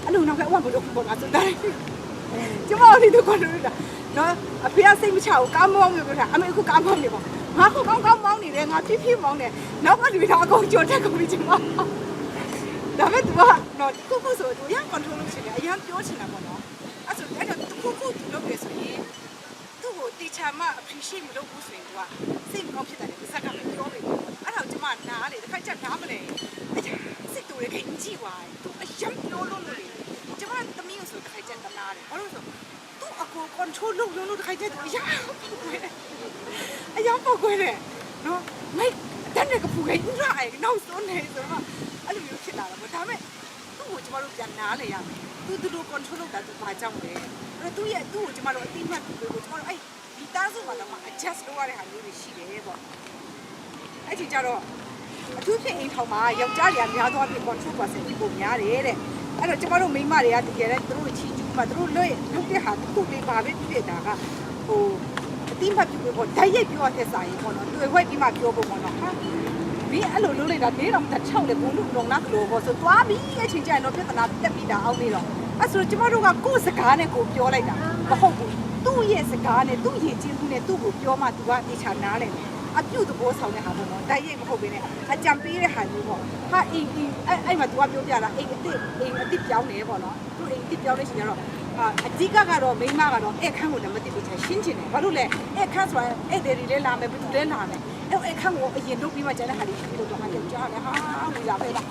[SPEAKER 1] အဲ့လိုနောက်ကဘယ်လိုပေါ်လာစတဲ့ကျမတို့ဒီကွန်ထရိုးတာနော်အဖေကစိတ်မချဘူးကားမောင်းနေပြောတာအမေအခုကားမောင်းနေပါငါခုကောင်းမောင်းနေတယ်ငါဖြည်းမောင်းနေနောက်ကလူတော့အကုန်ကြော်တက်ကုန်ပြီကျမဒါပေမဲ့ तू ကတော့ခုခုဆို तू ရန် control လုပ်ချင်တယ်အရန်ပြောချင်တာပေါ့နော်အဲ့ဆိုအဲ့တော့ခုလုပ်ရဆိုရင်သူ့ကိုတီချာမ appreciate မလုပ်ဘူးဆိုရင် तू ကစိတ်မကောင်းဖြစ်တယ်တစ်ဆက်ကလည်းပြောနေတယ်အဲ့ဒါကိုကျမနားလေတစ်ခါကျနားမလဲအဲ့စိတ်တူရဲ့ခင်ကြည့်ပါ तू အရန်ပြောလို့လေကျမသမီးကိုဆိုတစ်ခါကျတနာတယ်ဘာလို့ဆိုသူ့အကို control လုပ်လို့တစ်ခါကျသူအရာပေါက်ကွဲတယ်နော်မိုက်တန်းနဲ့ကပူခိုင်းဦးရအဲ့နောက်ဆုံးနေဆိုတော့အဲ့လိုမျိုးဖြစ်လာတာပေါ့ဒါပေမဲ့သူ့ကိုကျမတို့ပြန်နားလေရမယ်သူတို့ control လုပ်တာသူဘာကြောင့်လဲအဲ့သူ့ကိုကျမတို့အတိမတ်ပြီးကိုကျမတို့အဲ့ဒီသားစုမှာတော့ adjust လုပ်ရတဲ့ဟာမျိုးတွေရှိတယ်ပေါ့အဲ့ဒီကြတော့အထူးဖြင့်အိမ်ထောင်မှာယောက်ျားတွေကများသောအားဖြင့် control person ပုံများတယ်တဲ့အဲ့တော့ကျမတို့မိန်းမတွေကတကယ်လည်းသူတို့ချီကျူးမှာသူတို့လုပ်တဲ့ဟာတစ်ခုလေးပါပဲဖြစ်တာကဟို တိမတ်ပြုဖို့ဓာတ်ရိုက်ပြောတဲ့စာရေးပေါ့နော်တွေ့ဝဲပြီးမှပြောဖို့ပေါ့နော်ဟာမင်းအဲ့လိုလုပ်လိုက်တာနေတော့တစ်ချောက်လေဘုံလူလုံးနာကလို့ပေါ့ဆိုသွားပြီးအချိန်ကျရင်တော့ပြဿနာတက်ပြီးတာအောင်နေတော့အဲ့ဆိုကျမတို့ကကိုယ်စကားနဲ့ကိုပြောလိုက်တာမဟုတ်ဘူးသူ့ရဲ့စကားနဲ့သူ့ရဲ့ချင်းသူနဲ့သူ့ကိုပြောမှသူကတေချာနားလဲအပြုတ်သဘောဆောင်တဲ့ဟာပေါ့နော်ဓာတ်ရိုက်မဟုတ်ဘဲနဲ့အကြံပေးတဲ့ဟာမျိုးပေါ့ဟာအိမ်အဲ့မှာသူကပြောပြတာအိမ်အစ်ပြောင်းနေပေါ့နော်သူအိမ်အစ်ပြောင်းနေရှင်တော့အဓိကကတော့မိမကတော့အခန်းကိုလည်းမသိဘူးချာရှင်းချင်တယ်ဘာလို့လဲအခန်းဆိုတာအဲ့ဒီလေးလာမယ်ဘယ်သူလဲလာမယ်အဲ့အခန်းကိုအရင်လုပ်ပြီးမှကျန်တဲ့ဟာတွေပြီးလို့တော့ဟာကြောက်ကြတယ်ဟာဝင်လာပဲလား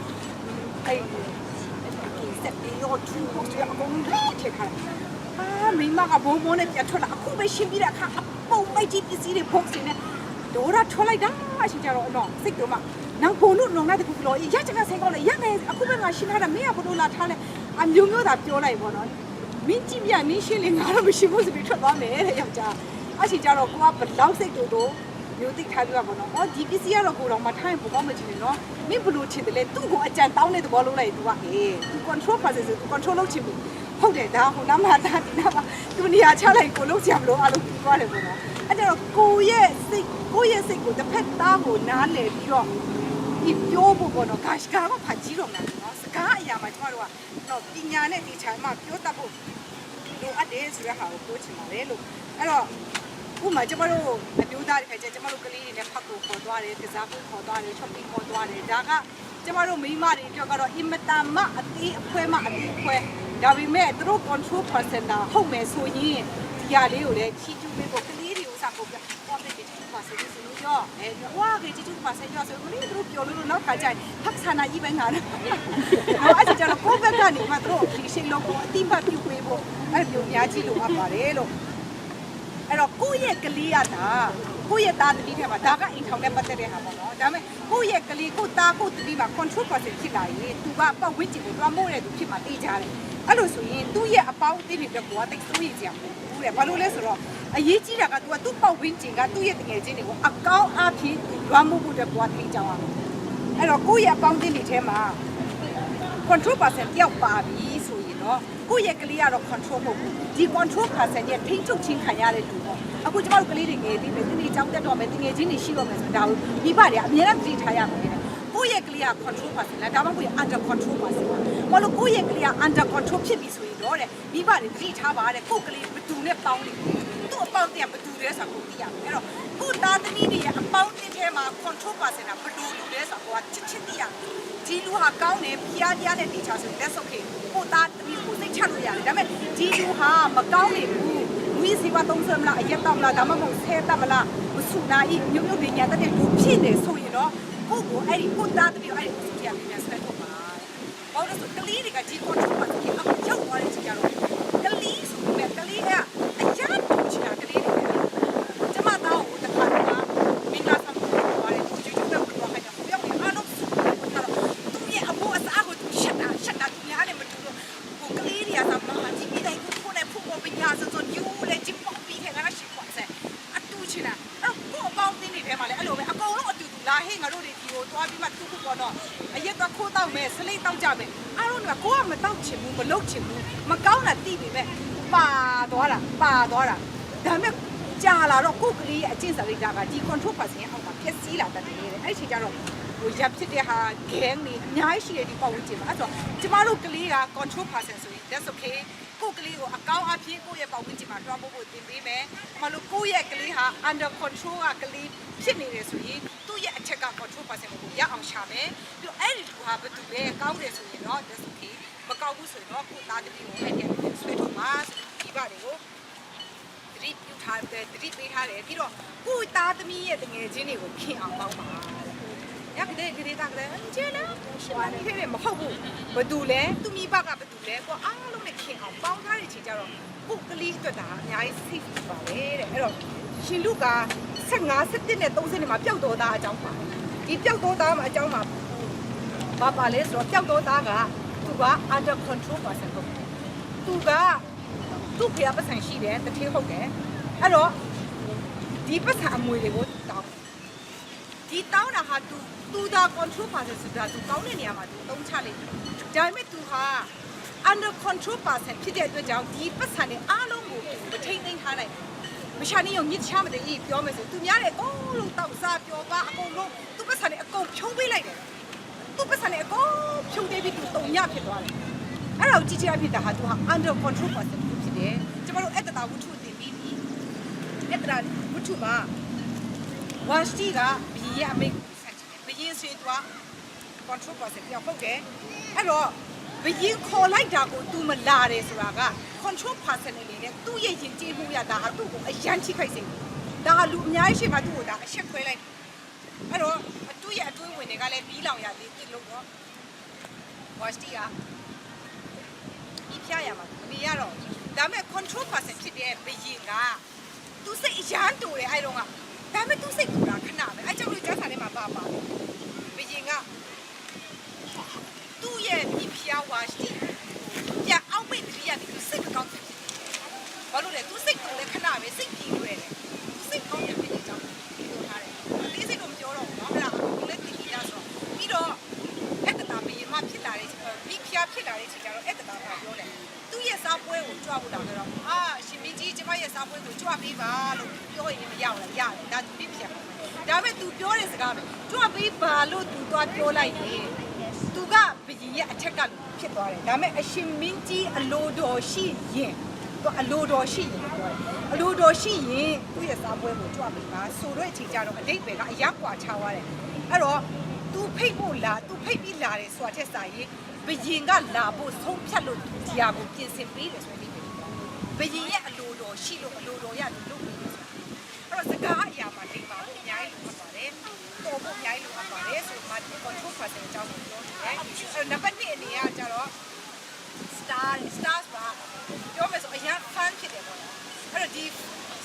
[SPEAKER 1] အဲ့စက်ပြီးတော့သူ့ကိုအကုန်လုံးထည့်ခါမိမကဘုံဘုံနဲ့ပြထွက်လာအခုပဲရှင်းပြီးတဲ့အခါအပုံပိုက်ကြီးပစ္စည်းတွေဖုန်းစင်းနဲ့ဒေါ်ရထွက်လိုက်တာအရှင်ကြတော့တော့စိတ်တော့မှနောက်ဘုံလို့လုံလိုက်တဲ့ခုပြောရချက်ကဆိုင်ကောင်းလေရမယ်အခုပဲငါရှင်းထားတာမင်းကဘလို့လာထားလဲအမျိုးမျိုးသာပြောလိုက်ပေါ့နော်မင်းကြည့်ပြမင်းရှင်းလေငါတော့မရှိဘူးဆိုပြီးထွက်သွားမယ်တဲ့ယောက်ျားအရှင်ကြတော့ကိုကဘလောက်စိတ်တူတူမျိုးသိထားပြပါတော့အော်ဒီပစ္စည်းကတော့ကိုတော့မထိုင်ဘူးကောင်းမချင်ဘူးနော်မင်းဘလို့ချင်တယ်လေသူ့ကိုအကြံတောင်းတဲ့သဘောလုံးလိုက်သူကဟေးသူ control process သူ control လုပ်ချင်ဘူးဟုတ်တယ်ဒါဟိုနားမှာဒါဒီနားမှာသူနေရာချလိုက်ကိုလုပ်ချင်မလို့အလုပ်ပြီးသွားတယ်ပေါ့နော်အဲ့ကြတော့ကိုရဲ့စိတ်ကိုတစ်ဖက်သားကိုနားလည်ပြီးတော့ဒီပြောဖို့ပေါ့နော်ဂါရှ်ကာကဖတ်ကြည့်တော့မှာနော်စကားအရာမှာကျမတို့ကတော့ပညာနဲ့ဒီချာမှပြောတတ်ဖို့လိုအပ်တယ်ဆိုတဲ့ဟာကိုပြောချင်ပါတယ်လို့အဲ့တော့ဥမာကျမတို့အမျိုးသားတွေခါကျကျမတို့ကလေးတွေနဲ့ဖတ်ဖို့ခေါ်သွားတယ်ကစားဖို့ခေါ်သွားတယ် shopping ခေါ်သွားတယ်ဒါကကျမတို့မိန်းမတွေအတွက်ကတော့အင်မတန်မှအသေးအဖွဲမှအသေးအဖွဲဒါပေမဲ့သူတို့ control person တာဟုတ်မယ်ဆိုရင်ဒီဟာလေးကိုလည်းချီးကျူးပေးဖို့ကလေးတွေကိုစဖို့ပြတော့တဲ့ချီးကျူးပါစေလို့ရောဝါကချီးကျူးပါစေရောဆိုတော့သူတို့ပြောလို့နောက်ခါကျရင်ဖက်ဆာနာကြီးပဲငါတော့အဲ့ဒါကျတော့ကိုယ့်ဘက်ကနေမှသူတို့ဒီရှိလုံးကိုအတိမတ်ပြုပေးဖို့အဲ့လိုအများကြီးလိုအပ်ပါတယ်လို့အဲ့တော့ကိုယ့်ရဲ့ကလေးရတာကိုယ့်ရဲ့သားသမီးထဲမှာဒါကအိမ်ထောင်နဲ့ပတ်သက်တဲ့ဟာပေါ့နော်ဒါပေမဲ့ကိုယ့်ရဲ့ကလေးကိုသားကိုသမီးမှာ control person ဖြစ်လာရင်သူကပတ်ဝန်းကျင်ကိုတွားမို့တဲ့သူဖြစ်မှာတေးကြတယ်အဲ့လိုဆိုရင်သူ့ရဲ့အပေါင်းအသင်းတွေတော့ကိုကတိတ်ဆိုးရကြမှာဘူးတဲ့ဘာလို့လဲဆိုတော့အရေးကြီးတာကသူကသူ့ပတ်ဝန်းကျင်ကသူ့ရဲ့တငယ်ချင်းတွေကိုအကောင်းအဖြစ်တွားမို့ဖို့တော့ကိုကထိကြအောင်အဲ့တော့ကိုယ့်ရဲ့အပေါင်းအသင်းတွေထဲမှာ control person တယောက်ပါပြီဆိုရင်တော့ကိုယ့်ရဲ့ကလေးကတော့ control မဟုတ်ဘူးဒီ control person ရဲ့ထိန်းချုပ်ခြင်းခံရတဲ့သူပေါ့အခုကျမတို့ကလေးတွေငယ်သေးတယ်ဒီနေ့ကြောင်းတက်တော့မယ်တငယ်ချင်းတွေရှိတော့မယ်ဆိုတော့ဒါကိုမိဘတွေကအများကြီးသတိထားရမယ်ကိုယ့်ရဲ့ကလေးက control person လားဒါမှမဟုတ် under control person ဘာလို့ကိုယ့်ရဲ့ကလေးက under control ဖြစ်ပြီဆိုရင်တော့တဲ့မိဘတွေသတိထားပါတဲ့ကိုယ့်ကလေးဘယ်သူနဲ့ပေါင်းနေသူ့အပေါင်းတင်ဘယ်သူလဲဆိုတာကိုသိရမယ်အဲ့တော့ကိုယ့်သားသမီးတွေရဲ့အပေါင်းတင်ထဲမှာ control person ကဘယ်လိုလူလဲဆိုတာကိုကချစ်သိရမယ်ဒီလူဟာကောင်းတယ်ဖျားပြားတဲ့နေချာဆိုရင် that's okay ကိုသားသမီးကိုစိတ်ချလို့ရတယ်ဒါပေမဲ့ဒီလူဟာမကောင်းနေဘူးဝီစီပါသုံးဆွဲမလားအရက်တော့မလားဒါမှမဟုတ်ဆဲတတ်မလားမဆူနာဤမျိုးမျိုးပညာတတ်တဲ့လူဖြစ်နေဆိုရင်တော့ကိုကိုအဲ့ဒီကိုသားသမီးအဲ့ဒီကိုကြည့်ရပြန်ဆက်ထုတ်ပါဘာလို့လဲဆိုကလေးတွေကဒီ control မှာဒီအခုရောက်သွားတဲ့ချိန်ကျတော့ကလေးဆိုပေမဲ့ကလေးကအကြမ်းပူချတာကလေးတွေကျမသားကိုတခါတခါမင်းသားဆောင်သွားတယ်ကျူကျူတော့ပြောခိုင်းတာပြောပြီးအားလုံးသူရဲ့အဖို့အစားကိုရှက်တာသူများလည်းမတူတော့ဟိုကလေးတွေကသာမဟာဒီမိတိုင်းကိုဖိုးနဲ့ဖုန်းပေါ်ပညာဆိုယူလေချစ်ပေါ့ပြီးခဲ့ငါရှိပေါ့ဆက်အတူချင်တာအဲ့ကိုအပေါင်းတင်းနေထဲမှာလည်းအဲ့လိုပဲအကုန်လုံးအတူတူလာဟဲ့ငါတို့တွေဒီကိုသွားပြီးမှသူ့ခုပေါ်တော့အရက်တော့ခိုးတော့မယ်စလိတ်တော့ကြမယ်အားလုံးကကိုကမတော့ချင်ဘူးမလုပ်ချင်ဘူးမကောင်းတာတိပြီမဲ့ပါသွားတာဒါပေမဲ့ကြာလာတော့ကိုကလေးရဲ့အကျင့်စာရိတ္တကဒီ control person ရဲ့အောက်မှာဖြစ်စည်းလာတတ်တယ်တဲ့အဲ့ဒီချိန်ကျတော့ဟိုရပ်ဖြစ်တဲ့ဟာ gang တွေအများကြီးရှိတယ်ဒီပတ်ဝန်းကျင်မှာအဲ့တော့ကျမတို့ကလေးက control person ဆိုရင် that's okay ကိုကလေးကိုအကောင်းအဖြစ်ကိုရဲ့ပတ်ဝန်းကျင်မှာတွားဖို့တင်ပေးမယ်။ဘာလို့ကိုရဲ့ကလေးဟာ under control ကလေးဖြစ်နေတယ်ဆိုရင်သူ့ရဲ့အချက်က control person ကိုရအောင်ရှာမယ်။ပြီးတော့အဲ့ဒီလူဟာဘယ်သူလဲကောင်းတယ်ဆိုရင်တော့ that's okay မကောင်းဘူးဆိုရင်တော့ကိုသားတပည့်ကိုအဲ့ဒီဆွဲထုတ်ပါဒီပါတွေကိုတတိပြုထားတယ်တတိပေးထားတယ်ပြီးတော့ကိုသားသမီးရဲ့တငယ်ချင်းတွေကိုခင်အောင်ပေါင်းပါရကတဲ့ကလေးသားကလည်းကျဲလားရှိပါနေတယ်မဟုတ်ဘူးဘသူလဲသူမိဘကဘသူလဲကိုအားလုံးနဲ့ခင်အောင်ပေါင်းထားတဲ့ချိန်ကျတော့ပုတ်ကလေးအတွက်ဒါအများကြီး safe ပါပဲတဲ့အဲ့တော့ရှင်လူက15 17နဲ့30နဲ့မှာပျောက်တော့သားအကြောင်းပါဒီပျောက်တော့သားမှာအကြောင်းမှာဘာပါလဲဆိုတော့ပျောက်တော့သားကသူက under control person ကိုသူကသူ့ဖေပတ်စံရှိတယ်တတိဟုတ်တယ်အဲ့တော့ဒီပတ်စံအမွေတွေကိုတောင်းဒီတောင်းတာဟာသူဒါ control person ဆိုတာသူကောင်းတဲ့နေရာမှာသူတုံးချလိုက်တယ်ဒါပေမဲ့သူဟာ under control person ဖြစ်တဲ့အတွက်ကြောင့်ဒီပတ်စံတွေအားလုံးကိုမထိမ့်သိမ်းထားလိုက် မရှာနေရုံညစ်ချမတဲ့အေးပြောမယ်ဆိုသူများတဲ့အကုန်လုံးတောက်စားပြောပါအကုန်လုံးသူပတ်စံနဲ့အကုန်ဖြုံးပေးလိုက်တယ်သူပတ်စံနဲ့အကုန်ဖြုံးပေးပြီးသူတုံညဖြစ်သွားတယ်အဲ့ဒါကိုကြည့်ချင်ဖြစ်တာဟာသူဟာ under control person ဖြစ်တယ်ကျမတို့အဲ့တတာဝတ္ထုတင်ပြီးပြီအဲ့တတာဝတ္ထုမှာဝါစတီကဘီရဲ့အမိတ်ကိုဆက်ချင်တယ်ဘီရင်ဆွေသွား control person ပြောဟုတ်တယ်အဲ့တော့ဘီရင်ခေါ်လိုက်တာကို तू မလာတယ်ဆိုတာက control person အနေနဲ့သူ့ရဲ့ရင်ကျေးမှုရတာဟာသူ့ကိုအရန်ချိခိုက်စေဒါကလူအများကြီးရှိမှသူ့ကိုဒါအရှက်ခွဲလိုက်အဲ့တော့သူ့ရဲ့အတွင်းဝင်တွေကလည်းပြီးလောင်ရသေးတယ်လို့တော့ဝါစတီကဒီဖျားရမှာမနေရတော့ဒါပေမဲ့ control person ဖြစ်တဲ့ဘီရင်ကသူစိတ်အရန်တူတယ်အဲ့တော့ကဒါပေမဲ့သူစိတ်ကူတာခဏပဲအဲ့ကြောင့်လို့ကြားစာထဲမှာပါဘီရင်ကသူ့ရဲ့ဒီဖျားဝါစတီပြအောက်ပိတ်တရပြီးသူစိတ်ကောင်းတယ်ဘာလို့လဲသူစိတ်ကိုလည်းခဏပဲစိတ်ကြည့်လို့ရတယ်သူစိတ်ကောင်းတယ်ဖြစ်တဲ့အကြောင်းပြောထားတယ်ဒီစိတ်ကိုမပြောတော့ဘူးเนาะအဲ့ဒါကိုလည်းသိကြရဆိုပြီးတော့အဲ့တတာဘီရင်မဖြစ်လာတဲ့ဘီဖျားဖြစ်လာတဲ့ချိန်ကျတော့အဲ့တတာကပြောတယ်သူ့ရဲ့စားပွဲကိုကြွဖို့တောင်းတော့ရှင်မင်းကြီးကျမရဲ့စားပွဲကိုကြွပေးပါလို့ပြောရင်မရဘူးလားရတယ်ဒါသူဘီဖျားဒါပေမဲ့ तू ပြောတဲ့စကားပဲကြွပေးပါလို့ तू သွားပြောလိုက်ရင်သူကဘီရဲ့အထက်ကဖြစ်သွားတယ်ဒါပေမဲ့အရှင်မင်းကြီးအလိုတော်ရှိရင်သူအလိုတော်ရှိရင်ပြောတယ်အလိုတော်ရှိရင်သူ့ရဲ့စားပွဲကိုကြွပေးပါဆိုတော့အချိန်ကြတော့အတိတ်ပဲကအရက်ကွာချသွားတယ်အဲ့တော့ तू ဖိတ်ဖို့လား तू ဖိတ်ပြီးလာတယ်ဆိုတာထက်စာရင်ဘယင်ကလာဖို့ဆုံးဖြတ်လို့ဒီဟာကိုပြင်ဆင်ပေးတယ်ဆိုရင်ဘယင်ရဲ့အလိုတော်ရှိလို့အလိုတော်ရလို့လုပ်ပေးတယ်ဆိုတာအဲ့တော့စကားအရာမှာလိမ့်ပါဖို့အများကြီးလိုပါတယ်တော်ဖို့အများကြီးလိုပါတယ်ဆိုမှဒီ control person အကြောင်းကိုပြောနေတယ်အဲ့နံပါတ်1အနေနဲ့ကျတော့ stars ပါပြောမယ်ဆိုအရင် fan ဖြစ်တယ်ပေါ့နော်အဲ့တော့ဒီ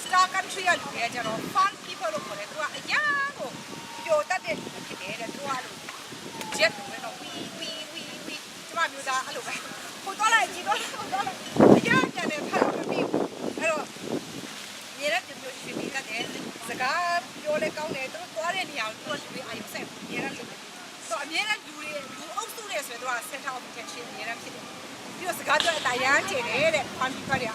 [SPEAKER 1] star country ကလူတွေကကျတော့ fan people လို့ခေါ်တယ်သူကအရင်ကိုပျော်တတ်တဲ့ဖြစ်တယ်တဲ့သူကလို့ jet လို့တော့ဝီကျမမျိုးသားအဲ့လိုပဲဟိုတော့လိုက်ကြည့်တော့ဟိုတော့လိုက်အရင်ကျတယ်ဖတ်မပြီးအဲ့တော့မြေရက်တူမျိုးရှင်ပြီးတဲ့စကားပြောလဲကောင်းတယ်သူတို့သွားတဲ့နေရာကိုသူတို့လူတွေအာရုံစိုက်မြေရက်လို့ဆိုအမြဲတမ်းလူအုပ်စုတွေဆိုတော့ center of attention မြေရက်ဖြစ်တယ်ပြီးတော့စကားပြောအတိုင်းကျင်တယ်တဲ့ fan people တွေ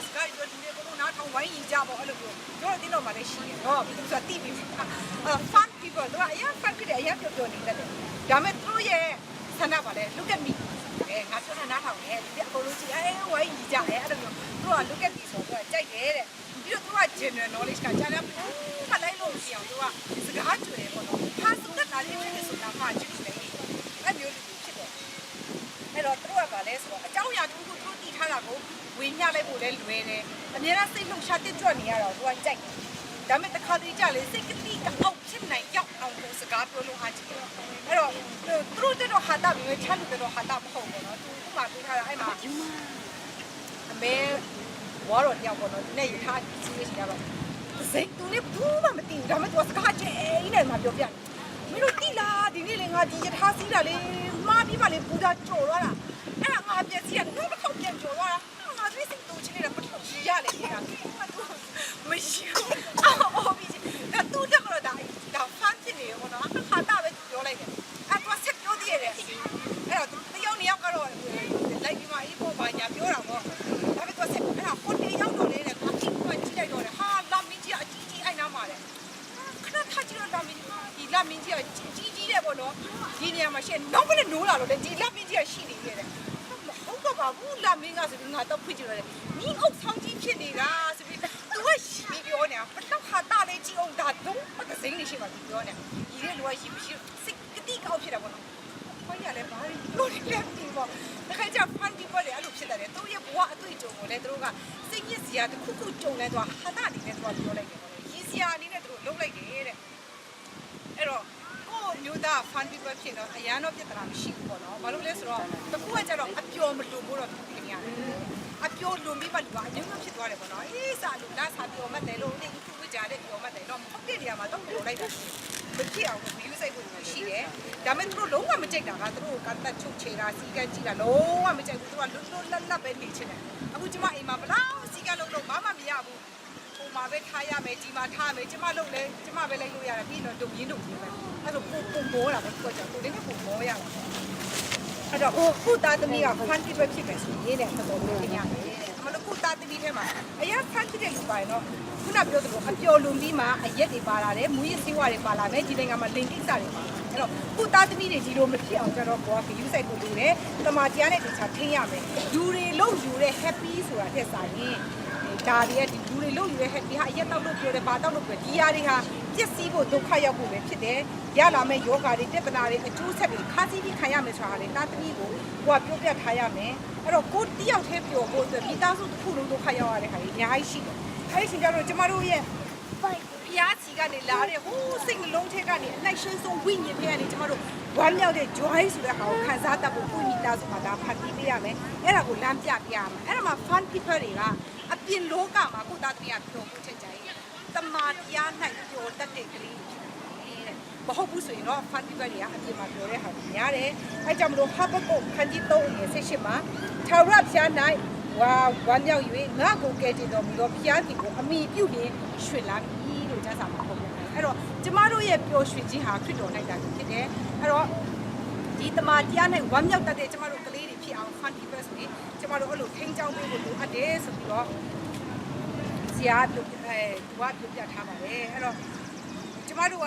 [SPEAKER 1] စကားပြောလူတွေကတော့နားထောင်ဝိုင်းရင်ကြပါအဲ့လိုပြောတို့တင်းတော့မှလည်းရှိတယ်နော်သူကတိပြီး fan people တို့ကအရင် fan ဖြစ်တယ်အရင်ပြောနေတယ်ဒါပေမဲ့သူတို့ရဲ့ဆန္ဒပါလေ look at me ငါပြောတာနားထောင်တယ်ဒီအကုန်လုံးကြည့်ဝိုင်းကြီးကြတယ်အဲ့လိုမျိုးသူက look at me ဆိုတော့ကြိုက်တယ်တဲ့ပြီးတော့သူက general knowledge ကကြားတယ်ဖတ်လိုက်လို့ရှိအောင်သူကစကားကျွေးပေါ့နော်ဟာသူကနားလေးဖြစ်ဆိုတာမှကျွေးတယ်အဲ့မျိုးလူဖြစ်တယ်အဲ့တော့သူကပါလဲဆိုတော့အကြောင်းအရာတူတူသူတည်ထားတာကိုဝေညှလိုက်ဖို့လဲလွယ်တယ်အများအားစိတ်လှုပ်ရှားတက်ကြွနေရတော့သူကကြိုက်တယ်ဒါပေမဲ့တစ်ခါတည်းကြလေစိတ်ကတိကအောက်ဖြစ်နိုင်ရောက်အောင်လို့စကားပြောလို့အားကြည့်တယ်အဲ့တော့သူတို့တော့ဟာတာပြီးချလူတော့ဟာတာမဟုတ်ဘူးနော်သူကပြောထားတာအဲ့မှာအမေဝါတော့တယောက်ပေါ့နော်ဒီနေ့ရထားကြီးကြီးရတော့စိတ်သူလည်းဘူးမှမသိဘူးဒါပေမဲ့သူစကားကျဲနေမှာပြောပြတယ်မင်းတို့တိလားဒီနေ့လေငါဒီရထားစီးတာလေမှားပြီးမှလေဘူတာကြော်သွားတာအဲ့ဒါငါပြည့်စီရတော့တစ်ခေါက်ပြန်ကြော်သွားတာငါသိစိတ်တူချင်နေတာပတ်လို့ရလေနေတာမရှိဘူးအော်ပြီးဒါတူတယ်ကတော့ဒါဖန်တီနေရောနော်ဟာတာပဲပြောလိုက်တယ်အဲ့တော့ဆက်ပြောသေးတယ်အဲ့တော့တယောက်နှစ်ယောက်ကတော့လိုက်ပြီးမှအေးပေါ်ပါညာပြောတာပေါ့ဒါပေမဲ့ဆက်အဲ့ဒါဟိုတေးရောက်တော့လေတဲ့အခါကြီးကကြည့်လိုက်တော့လေဟာလာမင်းကြီးအကြီးကြီးအဲ့နားမှာလေခဏထားကြည့်တော့လာမင်းဒီလာမင်းကြီးကကြီးတဲ့ပေါ့နော်ဒီနေရာမှာရှင်းနောက်ကနေနိုးလာတော့လေဒီလာမင်းကြီးကရှိနေတယ်တဲ့ဟုတ်တော့ပါဘူးလာမင်းကဆိုပြီးငါတော့ဖွင့်ကြည့်တော့လေမင်းအုပ်ဆောင်ကြီးဖြစ်နေတာဆိုပြီးသူကရှိပြောနေတာပတ်တော့ဟာတာလေးကြည့်အောင်ဒါတော့ပတ်စိမ့်နေရှိမှသူပြောနေတာဒီလေလူကရှိမရှိစိတ်ကတိကောက်ဖြစ်တာပေါ့နော်ခွင့်ရလဲဘာလို့လဲဒီပေါ့တခါကျဖန်တီပေါ်လေအဲ့လိုဖြစ်တယ်သူရဲ့ဘဝအတွေ့အကြုံကိုလည်းသူတို့ကစိတ်ညစ်စရာတစ်ခုခုကြုံလဲသွားဟာတာနေနဲ့သူကပြောလိုက်တယ်ပေါ့လေရည်စရာအနေနဲ့သူတို့လုံးလိုက်တယ်တဲ့အဲ့တော့ကိုမျိုးသားဖန်တီပေါ်ဖြစ်တော့အရန်တော့ပြဿနာမရှိဘူးပေါ့နော်ဘာလို့လဲဆိုတော့တခုကကျတော့အပျော်မလို့တော့ဖြစ်နေရတယ်အပျော်လွန်ပြီးမှလူကအရင်ကဖြစ်သွားတယ်ပေါ့နော်အေးစာလူလားစာပျော်မှတ်တယ်လို့ဒီခုဝကြတဲ့ပျော်မှတ်တယ်တော့ဟုတ်တဲ့နေရာမှာတော့ပျော်လိုက်တာမဖြစ်အောင်ဘီယူဆိုင်ဖို့ရှိတယ်ဒါပေမဲ့သူတို့လုံးဝမကြိုက်တာကသူတို့ကတတ်ချုပ်ချေတာစီကန်းကြည့်တာလုံးဝမကြိုက်ဘူးသူကလွတ်လွတ်လပ်လပ်ပဲနေချင်တယ်အခုကျမအိမ်မှာဘလောက်စီကန်းလုံးဘာမှမရဘူးဟိုမှာပဲထားရမယ်ဒီမှာထားမယ်ကျမလုံးလဲကျမပဲလိုက်လို့ရတာပြီးတော့ဒုံရင်းဒုံရင်းပဲအဲ့လိုပုံမောတာပဲသူကကြောင့်သူလည်းပုံမောရတာအဲ့တော့ဟိုသားသမီးကဖန်တီပဲဖြစ်မယ်ဆိုရင်တဲ့တော်တော်လေးခင်ရတယ်အမ ဘာလို့ကိုသားသမီးထဲမှာအရင်ဖန်တီးတဲ့လူပါရင်တော့ခုနပြောသလိုအပျော်လွန်ပြီးမှအရက်တွေပါလာတယ်မူရစ်ဆေးဝါးတွေပါလာမယ်ဒီနိုင်ငံမှာလင်ကိစ္စတွေပါအဲ့တော့ကိုသားသမီးတွေဒီလိုမဖြစ်အောင်ကျတော့ကိုကဂယူးဆိုင်ကိုလူတယ်တမာတရားနဲ့တခြားထိန်းရမယ်လူတွေလုံယူတဲ့ happy ဆိုတာထက်စာရင်ဒါတွေကဒီလူတွေလုံယူတဲ့ happy ဟာအရက်တောက်လို့ပြောတယ်ဘာတောက်လို့ပြောဒီຢာတွေဟာပြစ်စည်းဖို့ဒုက္ခရောက်ဖို့ပဲဖြစ်တယ်ရလာမဲ့ယောဂါတွေပြဿနာတွေအကျိုးဆက်တွေခါးစည်းပြီးခံရမယ်ဆိုတာလေသားသမီးကိုကိုကပြောပြထားရမယ်အဲ့တော့ကိုတယောက်တည်းပြောဖို့အတွက်မိသားစုတစ်ခုလုံးဒုက္ခရောက်ရတဲ့ခါကြီးအများကြီးရှိတယ်အဲ့ဒီချိန်ကျတော့ကျမတို့ရဲ့ဖျားချီကနေလာတဲ့ဟိုးစိတ်နှလုံးထဲကနေအလိုက်ရှင်းဆုံးဝိညာဉ်ထဲကနေကျမတို့ဝမ်းမြောက်တဲ့ joy ဆိုတဲ့ဟာကိုခံစားတတ်ဖို့ကိုမိသားစုမှာဒါဖန်တီးပေးရမယ်အဲ့ဒါကိုလမ်းပြပြရမယ်အဲ့ဒါမှာ fun people တွေကအပြင်လောကမှာကိုသားသမီးကပြောဖို့ချက်ကြိုင်တမာတရား၌ပြောတတ်တဲ့ကလေးမဟုတ်ဘူးဆိုရင်တော့ fun people တွေကအပြင်မှာပြောတဲ့ဟာများတယ်အဲကြောင့်မလို့ Habakkuk ခန်းကြီး3ငယ်18မှာထာဝရဘုရား၌ဝါမြောက်၍ငါကိုကယ်တင်တော်မူသောဘုရားသည်ကိုအမိပြုပြီးရွှင်လာပြီလို့ကျမ်းစာမှာဖော်ပြထားတယ်အဲ့တော့ကျမတို့ရဲ့ပျော်ရွှင်ခြင်းဟာခရစ်တော်၌တာဖြစ်တယ်အဲ့တော့ဒီတမန်တရားနဲ့ဝမ်းမြောက်တတ်တဲ့ကျမတို့ကလေးတွေဖြစ်အောင် fun people ဆိုရင်ကျမတို့အဲ့လိုထိန်းချောင်းပေးဖို့လိုအပ်တယ်ဆိုပြီးတော့ဆရာပြောပြထားပါတယ်အဲ့တော့ကျမတို့က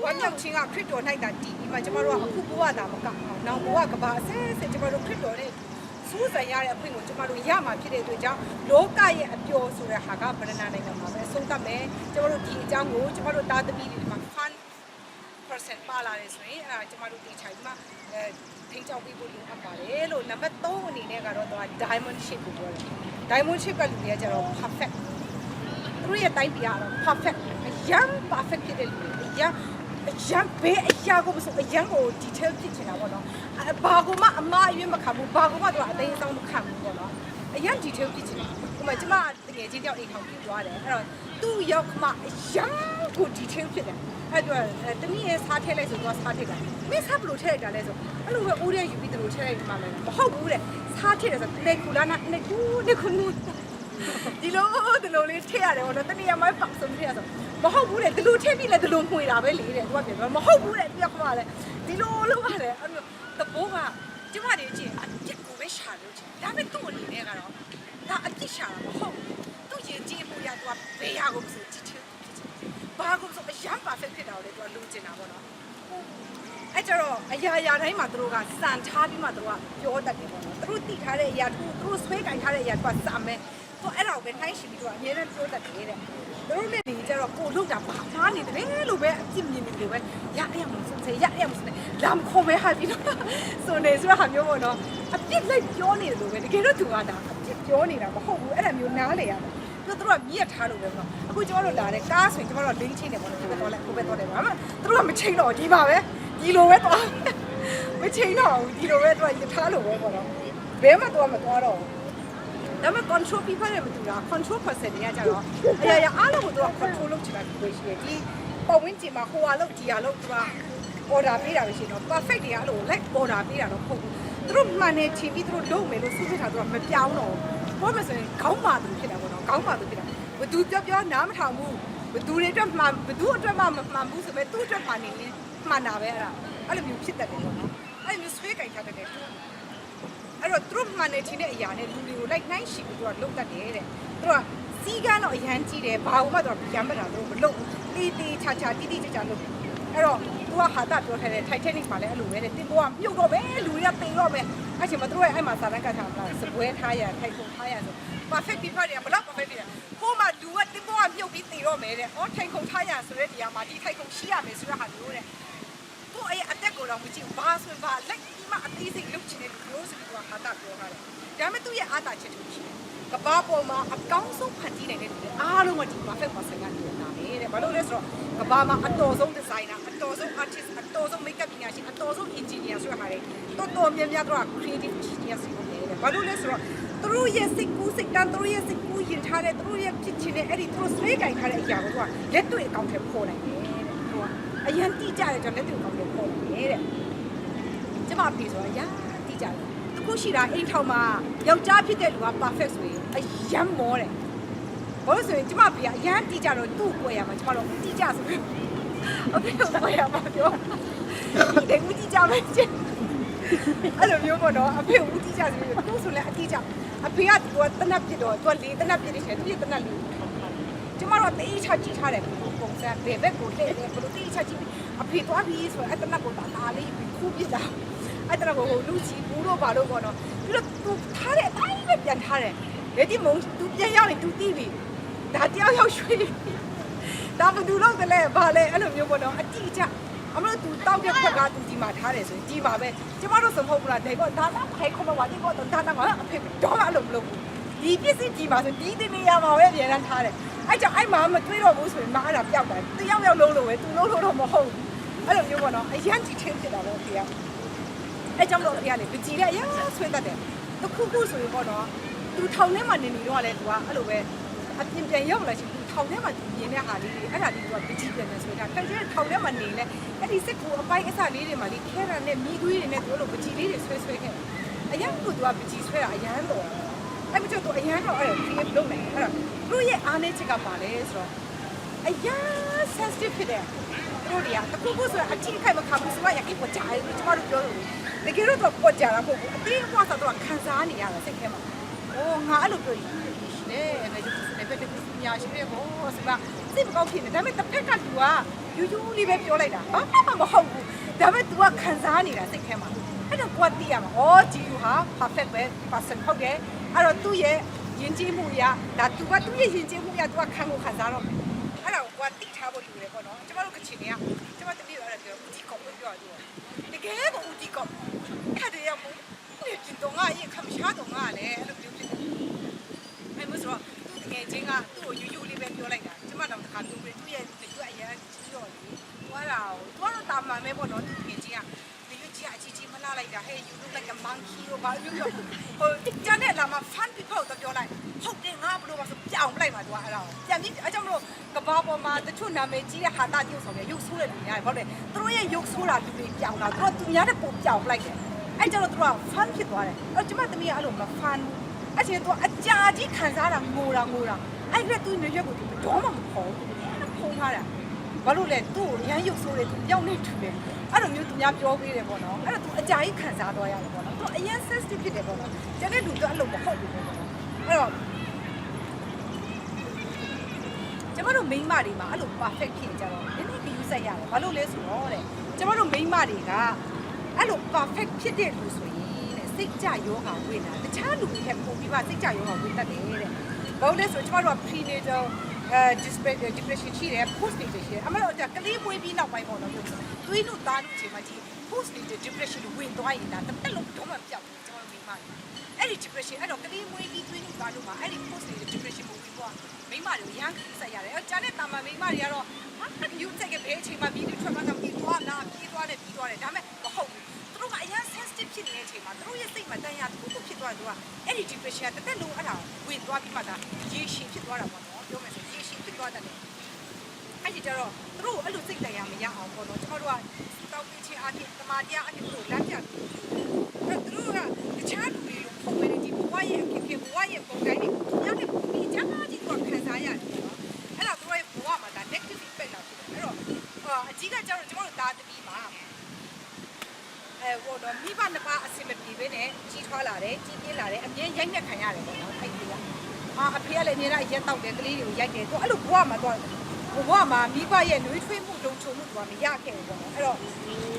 [SPEAKER 1] ဝမ်းမြောက်ခြင်းကခရစ်တော်၌တာတည်ပြီးမှကျမတို့ကအခုဘဝတာမကအောင်နောက်ဘဝကဘာအဆက်ဆက်ကျမတို့ခရစ်တော်နဲ့စူးစမ်းရတဲ့အခွင့်ကိုကျမတို့ရမှာဖြစ်တဲ့အတွက်ကြောင့်လောကရဲ့အပျော်ဆိုတဲ့ဟာကဗရဏနိုင်ငံမှာပဲဆုံးသတ်မယ်ကျမတို့ဒီအကြောင်းကိုကျမတို့သားသမီးတွေဒီမှာ fun person ပါလာတယ်ဆိုရင်အဲ့ဒါကျမတို့ဒီချိန်မှာထိန်းချောင်းပေးဖို့လိုအပ်ပါတယ်လို့နံပါတ်3အနေနဲ့ကတော့သူက diamond shape ကိုပြောတယ် diamond shape ကလူတွေကကျတော့ perfect သူတို့ရဲ့တိုင်းပြည်ကတော့ perfect အရန် perfect ဖြစ်တဲ့လူတွေအရန်ဘေးအရာကိုမဆိုအရန်ကို detail ဖြစ်ချင်တာပေါ့နော်ဘာကိုမှအမအရွေးမခံဘူးဘာကိုမှသူကအသိအဆောင်မခံဘူးပေါ့နော်အရန် detail ဖြစ်ချင်တယ်ဟိုမှာကျမတကယ်ချင်းတယောက်အိမ်ထောင်ပြသွားတယ်အဲ့တော့သူ့ရောက်မှအရန်ကို detail ဖြစ်တယ်အဲ့တော့တမီးရဲ့စားထည့်လိုက်ဆိုတော့စားထည့်တာမင်းစားဘလို့ထည့်လိုက်တာလဲဆိုအဲ့လိုပဲအိုးရဲယူပြီးသူတို့ထည့်လိုက်မှလည်းမဟုတ်ဘူးတဲ့စားထည့်တယ်ဆိုလေကူလာနာနေကူနူဒီလိုလေးထည့်ရတယ်ဟောတော့တနည်းမိုင်းပေါက်ဆုံးထည့်ရဆိုမဟုတ်ဘူးတဲ့ဒီလိုထည့်ပြီးလဲဒီလိုမှွေတာပဲလေတဲ့သူကပြောမဟုတ်ဘူးတဲ့ပြခမလဲဒီလိုလုပ်ရတယ်အဲ့လိုတဘိုးကကျမတွေချင်းအပြစ်ကိုပဲရှာလို့ချင်းဒါပေမဲ့သူ့အနေနဲ့ကတော့ဒါအပြစ်ရှာတာမဟုတ်သူ့ရင်ကြည့်ဖို့ရသူကဘေးရကိုဆိုချစ်ချစ်ဘာကိုဆိုအရန်ပါဖက်ဖြစ်တာလေသူကလူကျင်တာပေါ့နော်အဲ့ကြတော့အရာတိုင်းမှာသူတို့ကစံထားပြီးမှသူတို့ကပြောတတ်တယ်ပေါ့နော်သူတို့တည်ထားတဲ့အရာသူတို့ဆွဲကင်ထားတဲ့အရာကစမယ်သူအဲ့ဒါကိုပဲနှိုင်းရှင်ပြီးတော့အများနဲ့ပြောတတ်တယ်တဲ့သူတို့နဲ့နေကြတော့ကိုလောက်တာဘာမှားနေတယ်လို့ပဲအပြစ်မြင်နေလို့ပဲရအဲ့မှာဆိုရအဲ့မှာဆိုလာမခေါ်ပဲဟာပြီးတော့ဆိုနေဆိုတော့ဟာမျိုးပေါ့နော်အပြစ်လိုက်ပြောနေတယ်လို့ပဲတကယ်တော့သူကဒါအပြစ်ပြောနေတာမဟုတ်ဘူးအဲ့ဒါမျိုးနားလေရတယ်သူတို့ကမြက်ထားလို့ပဲပေါ့အခုကျမတို့လာတယ်ကားဆိုရင်ကျမတို့လိမ့်ချင်းနေပေါ့နော်ကိုပဲတော့တယ်ဘာမှသူတို့ကမချိန်တော့ဒီပါပဲဒီလိုပဲတော့မချိန်တော့ဘူးဒီလိုပဲတော့ရထားလို့ပဲပေါ့နော်ဘဲမှတော့မသွားတော့ဒါပေမဲ့ control people တွေမတူတာ control person တွေကကြတော့အရာအားလုံးကိုသူက control လုပ်ချင်တာဒီလိုရှိတယ်ဒီပတ်ဝန်းကျင်မှာဟိုဟာလုပ်ဒီဟာလုပ်သူက order ပေးတာပဲရှိတော့ perfect တွေကအဲ့လို like order ပေးတာတော့မဟုတ်ဘူးသူတို့မှန်နေချင်ပြီးသူတို့လုပ်မယ်လို့စုစုထားသူကမပြောင်းတော့ဘောမဆိုရင်ခေါင်းမာသူဖြစ်တာပေါ့နော်ခေါင်းမာသူဖြစ်တာဘသူပြောနားမထောင်ဘူးဘသူတွေအတွက်မှဘသူအတွက်မှမမှန်ဘူးဆိုပေမဲ့သူ့အတွက်မှနေရင်မှန်တာပဲအဲ့ဒါအဲ့လိုမျိုးဖြစ်တတ်တယ်ပေါ့နော်အဲ့လိုဆွေးကြိုင်ထားတတ်တယ်အဲ့တော့သူတို့မှန်နေချင်တဲ့အရာနဲ့လူတွေကိုလိုက်နှိုင်းရှိပြီးသူကလုပ်တတ်တယ်တဲ့သူကစီးကန်းတော့အရန်ကြီးတယ်ဘာလို့မှသူကရမ်းမတာသူတို့မလုပ်ဘူးတီချာတီချာလုပ်အဲ့တော့သူကဟာတာပြောထားတဲ့ Titanic မှာလည်းအဲ့လိုပဲတဲ့တင်ပေါ်ကမြုပ်တော့ပဲလူတွေကတိမ်တော့ပဲအဲ့ချိန်မှာသူတို့ရဲ့အဲ့မှာစာတန်းကတ်ထားတာစပွဲထားရထိုက်ခုံထားရဆို perfect people တွေကဘလောက် perfect တွေဟိုမှာလူကတင်ပေါ်ကမြုပ်ပြီးတိမ်တော့မယ်တဲ့အော်ထိုက်ခုံထားရဆိုတဲ့နေရာမှာဒီထိုက်ခုံရှိရမယ်ဆိုတဲ့ဟာမျိုးတဲ့သူ့အဲ့အတက်ကိုတော့မကြည့်ဘာဆိုဘာလက်ဒီမှာအသေးစိတ်လုပ်ချင်တဲ့လူမျိုးဆိုပြီးသူကဟာတာပြောထားတယ်ဒါပေမဲ့သူ့ရဲ့အားတာချက်တူရှိတယ်ကဘာပေါ်မှာအကောင်းဆုံးဖန်တီးနိုင်တဲ့လူတွေအားလုံးကဒီ perfect person ကတူတာပဲတဲ့ဘာလို့လဲဆိုတော့ကဘာမှာအတော်ဆုံး designer အတော်ဆုံး artist အတော်ဆုံး makeup ပညာရှင်အတော်ဆုံး engineer ဆိုရဟာလေတော်များများတော့ creative genius တွေပဲတဲ့ဘာလို့လဲဆိုတော့သူတို့ရဲ့စိတ်ကူးစိတ်တန်းသူတို့ရဲ့စိတ်ကူးရင်ထားတဲ့သူတို့ရဲ့ဖြစ်ချင်တဲ့အဲ့ဒီသူတို့ဆွဲကြိုင်ထားတဲ့အရာကိုသူကလက်တွေ့အကောင့်ထဲပေါ်နိုင်တယ်တဲ့သူကအရင်တိကျတဲ့ကြောင့်လက်တွေ့အကောင့်ထဲပေါ်နိုင်တယ်တဲ့ကျမဖေဆိုတာရာတိကျတယ်ခုရှိတာအိမ်ထောင်မှာယောက်ျားဖြစ်တဲ့လူက perfect ဆိုရင်အယမ်းမောတယ်ဘာလို့ဆိုရင်ကျမဖေကအယမ်းတိကျတော့သူ့ကိုယ်ရမှာကျမတို့တိကျဆိုပြီးအဖေကိုယ်ရမှာပြောဒီကူတိကျမယ်ချင်း အဲ့လိုမျိုးပေါ့နော်အဖေဦးတီးကြဆိုပြီးသူ့ဆိုလဲအတီးကြအဖေကသူကတနပ်ပြစ်တော့သူကလေတနပ်ပြစ်နေတယ်သူပြတနပ်လေးကျမတို့တေးချကြည့်ထားတယ်ပုံစံဘယ်ဘက်ကိုလှည့်တယ်ဘလို့တေးချကြည့်အဖေသွားပြီးဆိုအဲ့တနပ်ကိုဒါလေးခုပြစ်တာအဲ့တနပ်ကိုလူချီဘူးတော့ဘာလို့ပေါ့နော်ပြီးတော့သူထားတဲ့အတိုင်းပဲပြန်ထားတယ်လေဒီမုံသူပြန်ရောက်ရင်သူတီးပြီဒါတယောက်ရွှေ့ဒါဘယ်သူလို့လဲဘာလဲအဲ့လိုမျိုးပေါ့နော်အတီးကြအမလို့သူတောက်တဲ့ဖက်ကသူဒီမှာထားတယ်ဆိုရင်ဒီမှာပဲကျမတို့စမဟုတ်ဘူးလားဒါကဒါတော့ခိုင်ခုမဝါဒီကတော့ဒါတော့အဖေတော့အဲ့လိုမလုပ်ဘူးဒီပစ္စည်းဒီမှာဆိုဒီနေရာမှာပဲပြန်တန်းထားတယ်အဲ့ကြောင့်အဲ့မှာမတွေးတော့ဘူးဆိုရင်မအဲ့ဒါပျောက်တယ်တယောက်လုံးလို့ပဲသူလုံးလို့တော့မဟုတ်ဘူးအဲ့လိုမျိုးပေါ့နော်အရန်ကြီးချင်းဖြစ်တာပေါ့ဖေကအဲ့ကြောင့်လို့ဖေကလေပကြီးတဲ့အရန်ဆွေးတတ်တယ်တခုခုဆိုရင်ပေါ့နော်သူထောင်ထဲမှာနေနေတော့လေသူကအဲ့လိုပဲအပြင်ပြန်ရောက်လာချင်းထောင်ထဲမှာမြင်တဲ့ဟာလေးအဲ့ဒါလေးကပကြီးပြန်နေဆွေးတာခိုင်ကျထောင်ထဲမှာနေလဲအဲ့ဒီစစ်ကူအပိုင်းအစလေးတွေမှာလေခဲတာနဲ့မိသွေးတွေနဲ့သူတို့ပကြီးလေးတွေဆွဲခဲ့အရန်ကသူကပကြီးဆွဲတာအရန်တော့အဲ့မကျတော့အရန်တော့အဲ့ဒီလုံးနေအဲ့ဒါသူရဲ့အားနေချက်ကပါလဲဆိုတော့အရန် sensitive ဖြစ်တယ်တို့တွေကတခုခုဆိုအချင်းခိုင်မခံဘူးဆိုတော့ရကိပေါ်ကြားတယ်ကျမတို့ပြောလို့တကယ်တော့ပေါ်ကြားတာမဟုတ်ဘူးအသေးအမွှားဆိုတော့ခံစားနေရတာစိတ်ထဲမှာငါအဲ့လိုပြောရင်လေဘယ်လိုလဲဘယ်လိုညာရှိရဲဘောဆိုတော့စိတ်မကောင်းဖြစ်နေဒါပေမဲ့တစ်ဖက်ကသူကယူယူလေးပဲပြောလိုက်တာဘာမှမဟုတ်ဘူးဒါပေမဲ့ तू ကခံစားနေတာစိတ်ထဲမှာအဲ့တော့ကိုကသိရမှာဒီလူဟာ perfect ပဲ person ဟုတ်တယ်အဲ့တော့သူ့ရဲ့ယဉ်ကျေးမှုရဒါသူကသူ့ရဲ့ယဉ်ကျေးမှုရသူကခံဖို့ခံစားတော့မယ်အဲ့ဒါကိုကတိထားဖို့လိုတယ်ပေါ့နော်ကျမတို့ကချင်နေရကျမတပည့်ရတယ်ပြောဦးဒီကောပြောရတယ်တကယ်ကိုဦးဒီကောခက်တယ်ရမို့ဒီကျင်တော့ငါရင်ခမရှားတော့ငါလည်းအဲ့လိုပြောဖြစ်တယ်အဲ့မဆိုတော့သူတကယ်ချင်းကသူ့ကိုယူယူလေးပဲပြောလိုက်တာကျမတော့တခါသူ့ရဲ့သူ့ရဲ့အရင်ကြီးတော့လေသွားတာကိုသွားတော့တာမှန်ပဲပေါ့နော်သူတကယ်ချင်းကအကြီးကြီးမလာလိုက်တာဟဲ့ you look like a monkey ဟိုဘာလို့ပြောဟိုကျန်တဲ့လာမှာ fun people တော့ပြောလိုက်ဟုတ်တယ်ငါဘလို့ပါဆိုပြောင်းလိုက်မှာသူကအဲ့ဒါပြန်ပြီးအကြောင်းမလို့ကဘာပေါ်မှာတချို့နာမည်ကြီးတဲ့ဟာတာကျုပ်ဆောင်တယ်ရုပ်ဆိုးတဲ့လူများတယ်ဟုတ်တယ်သူတို့ရဲ့ရုပ်ဆိုးတာလူတွေပြောင်းတာသူကသူများတဲ့ပုံပြောင်းလိုက်တယ်အဲ့ကြောင့်သူက fun ဖြစ်သွားတယ်အဲ့ကျမသမီးကအဲ့လိုမ fun အဲ့ချင်းသူအကြာကြီးခံစားတာငိုတာအဲ့ကသူ့နေရွက်ကိုသူတော့မှမခေါ်ဘူးဖုံးထားတာဘာလို့လဲသူ့ကိုရမ်းရုပ်ဆိုးတယ်သူပြောင်းနေထူတယ်အဲ့လိုမျိုးသူများပြောပေးတယ်ပေါ့နော်အဲ့တော့သူအကြာကြီးခံစားသွားရတယ်ပေါ့နော်သူအရင် sensitive ဖြစ်တယ်ပေါ့နော်ကျန်တဲ့လူကအဲ့လိုမဟုတ်ဘူးပေါ့နော်အဲ့တော့ကျမတို့မိန်းမတွေမှာအဲ့လို perfect ဖြစ်ကြတော့နည်းနည်းကြည့်ဆက်ရတယ်ဘာလို့လဲဆိုတော့တဲ့ကျမတို့မိန်းမတွေကအဲ့လို perfect ဖြစ်တဲ့လူဆိုရင်တဲ့စိတ်ကြယောဂဝင်တာတခြားလူတွေထက်ပိုပြီးမှစိတ်ကြယောဂဝင်တတ်တယ်တဲ့ဘာလို့လဲဆိုတော့ကျမတို့က prenatal depression ရှိတယ် postnatal ရှိတယ်အမှန်တော့ကလေးမွေးပြီးနောက်ပိုင်းပေါ့နော်သွေးတို့သားတို့အချိန်မှာကြီး postnatal depression ဝင်သွားရင်ဒါတစ်သက်လုံးတော့မပြောက်ဘူးကျွန်တော်မိမအဲ့ဒီ depression အဲ့တော့ကလေးမွေးပြီးသွေးတို့သားတို့မှာအဲ့ဒီ postnatal depression ကိုဝင်သွားမိမတွေကိုရမ်းခက်ရတယ်အဲ့ကြားတဲ့တာမမိမတွေကတော့ဟာယူချက်ကဘယ်အချိန်မှာပြီးထွက်မှတော့ပြီးသွားလားပြီးသွားတယ်ဒါပေမဲ့မဟုတ်ဘူးသူတို့ကအရင် sensitive ဖြစ်နေတဲ့အချိန်မှာသူတို့ရဲ့စိတ်မှာတန်ရာတစ်ခုခုဖြစ်သွားတယ်သူကအဲ့ဒီ depression တစ်သက်လုံးအဲ့ဒါဝင်သွားပြီးမှဒါရေရှည်ဖြစ်သွားတာပေါ့နော်ပြောမယ်ဆိုရေရှည်ဖြစ်သွားတယ်အဲ့ဒီကြတော့သူတို့အဲ့လိုစိတ်တန်ရာမရအောင်ပေါ့နော်ကျွန်တော်တို့ကတောင်းပေးခြင်းအဖြစ်တမာတရားအဖြစ်တို့လမ်းပြပြီးအဲ့သူတို့ကတခြားလူတွေလိုပုံပဲဒီဘဝရဲ့အဖြစ်ဘဝရဲ့ပုံတိုင်းတွေသူများနဲ့ပုံပြီးကြားကြီးသူကခံစားရတယ်နော်အဲ့ဒါသူတို့ရဲ့ဘဝမှာဒါ negative impact လာဖြစ်တယ်အဲ့တော့အကြီးကကျတော့ကျွန်တော်တို့သားသမီးမှာဟိုတော့မိဘနှစ်ပါးအဆင်မပြေဘဲနဲ့ကြီးထွားလာတယ်ကြီးပြင်းလာတယ်အမြဲရိုက်နှက်ခံရတယ်ပေါ့နော်အဲ့ဒီကအဖေကလည်းအမြဲတမ်းရက်တောက်တယ်ကလေးတွေကိုရိုက်တယ်သူအဲ့လိုဘဝမှာတော့ဘဝမှာမိဘရဲ့နှွေးထွေးမှုလုံခြုံမှုကမရခဲ့ဘူးပေါ့နော်အဲ့တော့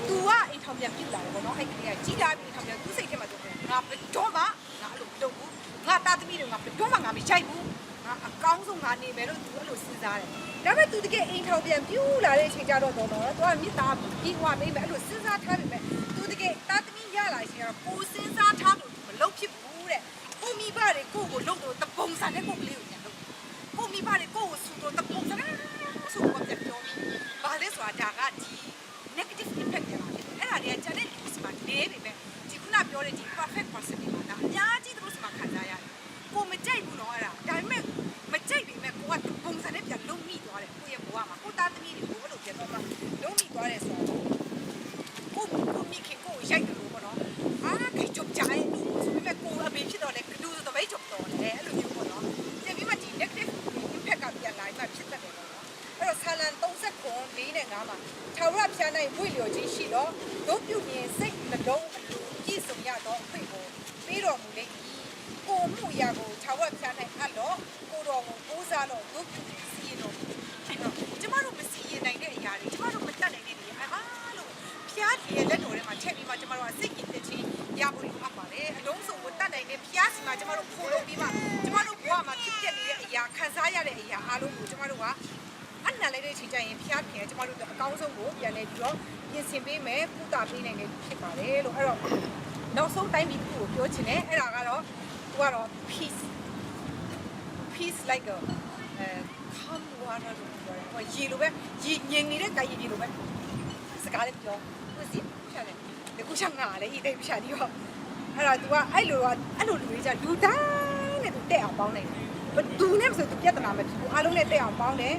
[SPEAKER 1] तू ကအိမ်ထောင်ပြန်ပြုတ်လာတယ်ပေါ့နော်အဲ့ကလေးကကြီးလာပြီးအိမ်ထောင်ပြန်သူ့စိတ်ထဲမှာသူငါဘယ်တော့မှငါအဲ့လိုမလုပ်ဘူးငါသားသမီးတွေငါဘယ်တော့မှငါမရိုက်ဘူးငါအကောင်းဆုံးငါနေမယ်လို့ तू အဲ့လိုစဉ်းစားတယ်ဒါပေမဲ့ तू တကယ်အိမ်ထောင်ပြန်ပြုတ်လာတဲ့အချိန်ကျတော့သူကမြစ်သားပြီးွားပေးမယ်အဲ့လိုစဉ်းစားထားပြီမဲ့ तू တကယ်သားသမီးရလာချိန်ကျတော့ကိုစဉ်းစားထားလို့မလုပ်ဖြစ်ဘူးတဲ့ကိုမိဘတွေကိုလုပ်တော့တပုံစံနဲ့ကိုကလေးကိုညာလုပ်ကိုမိဘတွေကိုဆူတော့တပုံစံနဲ့ဆူတော့ပြပြောဘာလဲဆိုတာဒါကဒီ negative impact တွေပါအဲ့ဒါတွေကကျန်တဲ့လူစမှာနေပြီပဲဒီခုနပြောတဲ့ဒီ perfect person တွေမှာဒါအများကြီးသူတို့စမှာခံစားရတယ်ကိုမကြိုက်ဘူးနော်အဲ့ဒါဒါပေမဲ့မကြိုက်ပြီမဲ့ကိုကပုံစံနဲ့ပြန်လုံးမိသွားတယ်ကိုရဲ့ဘဝမှာကိုသားသမီးတွေကိုအဲ့လိုပြန်တော့လုံးမိသွားတယ်ဆိုတော့ကိုမိခင်ကိုရိုက်တယ်လို့ပေါ့နော်ခိုင်ကြုံကြရဲ့ဆိုပေမဲ့ကိုအမေဖြစ်တော့လေကဒူးတော့ပဲကြုံတော့တယ်အဲ့လိုမျိုးပေါ့နော်ပြန်ပြီးမှဒီ negative impact ကပြန်လာမှဖြစ်တတ်တယ်ပေါ့နော်အဲ့တော့ဆာလန်39 4 နဲ့ 5မှာထာဝရဖျားနိုင်ဝိလျော်ခြင်းရှိတော့တို့ပြုမြင်စိတ်နှလုံးအလို တော့အခွင့်ကိုပေးတော်မူလေကိုမှုရာကိုခြောက်ဝက်ဖြားနိုင်အပ်တော့ကိုတော်ကိုပိုးစားတော့ဒုက္ခစီရင်တော်ကျမတို့မစီရင်နိုင်တဲ့အရာတွေကျမတို့မတတ်နိုင်တဲ့နေရာအားလုံးဖျားရဲ့လက်တော်ထဲမှာချက်ပြီးမှကျမတို့ကစိတ်ကြည်တဲ့ချင်းရဖို့လိုအပ်ပါတယ်အလုံးစုံကိုတတ်နိုင်တဲ့ဖျားစီမှာကျမတို့ဖိုးလို့ပြီးမှကျမတို့ဘဝမှာဖြစ်ပျက်နေတဲ့အရာခံစားရတဲ့အရာအားလုံးကိုကျမတို့ကအနံလိုက်တဲ့အချိန်ကျရင်ဖျားပြင်ကျမတို့အကောင်းဆုံးကိုပြန်လဲပြီးတော့ပြင်ဆင်ပေးမယ်ပူတာပေးနိုင်တယ်ဖြစ်ပါတယ်လို့အဲ့တော့နောက်ဆုံးတိုင်းပြည်ကိုပြောချင်တယ်အဲ့ဒါကတော့သူကတော့ peace like a calm water လို့ပြောတယ်ဟိုရေလိုပဲရေငြိမ်နေတဲ့ကြိုင်ရေလိုပဲစကားလေးပြောဟုတ်စီဖြတ်တယ်ဒီကုချငါလေဤတိတ်ဖြတ်ဒီတော့အဲ့ဒါ तू ကအဲ့လိုလူတွေじゃလူတိုင်းနဲ့ तू တက်အောင်ပေါင်းနိုင်တယ်ဘသူနဲ့ဆို तू ပြဿနာမဖြစ်ဘူးအားလုံးနဲ့တက်အောင်ပေါင်းတယ်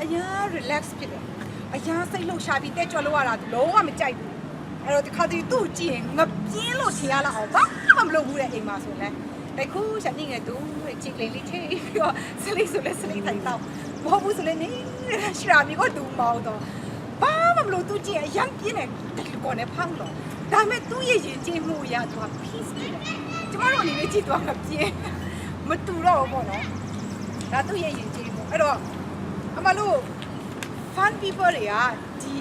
[SPEAKER 1] အရာ relax ဖြစ်တယ်အရာစိတ်လှုပ်ရှားပြီးတက်ကြွလို့ရတာ तू လုံးဝမကြိုက်ဘူးအဲ့တော့ဒီခါဒီသူ့ကြည့်ရင်ငပြင်းလို့ထင်ရလောက်အောင်ဘာမှမလုပ်ဘူးတဲ့အိမ်မှာဆိုလဲแต่คู่ฉันนี่ไงดูจิกเลยลิเท่พี่ว่าสลิดสุดเลยสลิดไทยเต่าพอพูดสุดเลยนี่ชรามีก็ดูเมาต่อบ้ามันรู้ตู้จียังกินเนี่ยแต่ก่อนเนี่ยพังหรอแต่แม่ตู้เย็นจีมูยาตัวพีซเลยจะมาโดนนี่ไม่จีตัวกับจีมันตู้เราบ่เนาะแล้วตู้เย็นจีมูไอ้ดอกอามาลูฟันพีเปอร์เลยอ่ะจี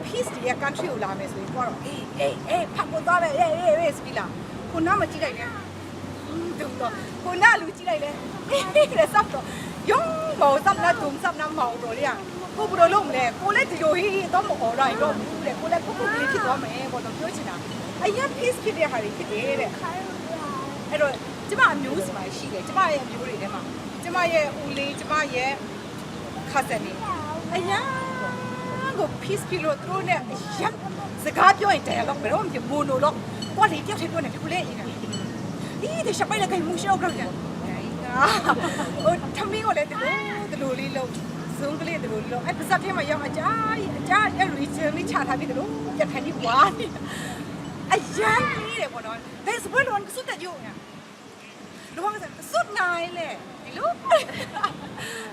[SPEAKER 1] พีซที่กันทริวลาเมสเลยก็เอ๊ะพักคนตัวเลยเอ๊ะสปิล่ะคนน้ามาจีได้เนี่ยတော့ကိုနာလူကြည့်လိုက်လဲတဲ့ซับတော့ယုံဘောซับနာဒုံซับနာမောင်တော်လေးอ่ะကိုဘယ်လိုလုပ်မလဲကိုလည်းဒီလိုဟီတော့မအော်ရိုင်းတော့ဘူးတဲ့ကိုလည်းပုတ်ပုတ်လေးဖြစ်သွားမယ်ပေါ့တော့ပြောချင်တာအရင် peace ဖြစ်တဲ့ဟာတွေဖြစ်တယ်တဲ့အဲ့တော့ကျမအမျိုးစီမှာရှိတယ်ကျမရဲ့အမျိုးတွေထဲမှာကျမရဲ့ဦးလေးကျမရဲ့ခါစန်နေအရင်ကို peace ဖြစ်လို့သူတို့နဲ့အရင်စကားပြောရင်တယ်တော့ဘယ်တော့မှမိုနိုတော့ကိုလေးပြောတယ်ပြောနေကိုလေးအင်းဒီရှပိုင်လည်းခိုင်မှုရှောက်ကြတယ်ဟိုထမင်းကိုလည်းတလူလေးလုံးဇုံကလေးတလူလေးလုံးအဲ့ပါစက်ထဲမှာရောက်အကြာအဲ့ region လေးချထားပြီးတလူပြတ်ထိုင်ပြီးဝါနေအရန်ကြီးတယ်ပေါ့နော်ဒါစပွဲလုံးစွတ်တဲ့ရုံညာလုံးဝစွတ်နိုင်လေဒီလို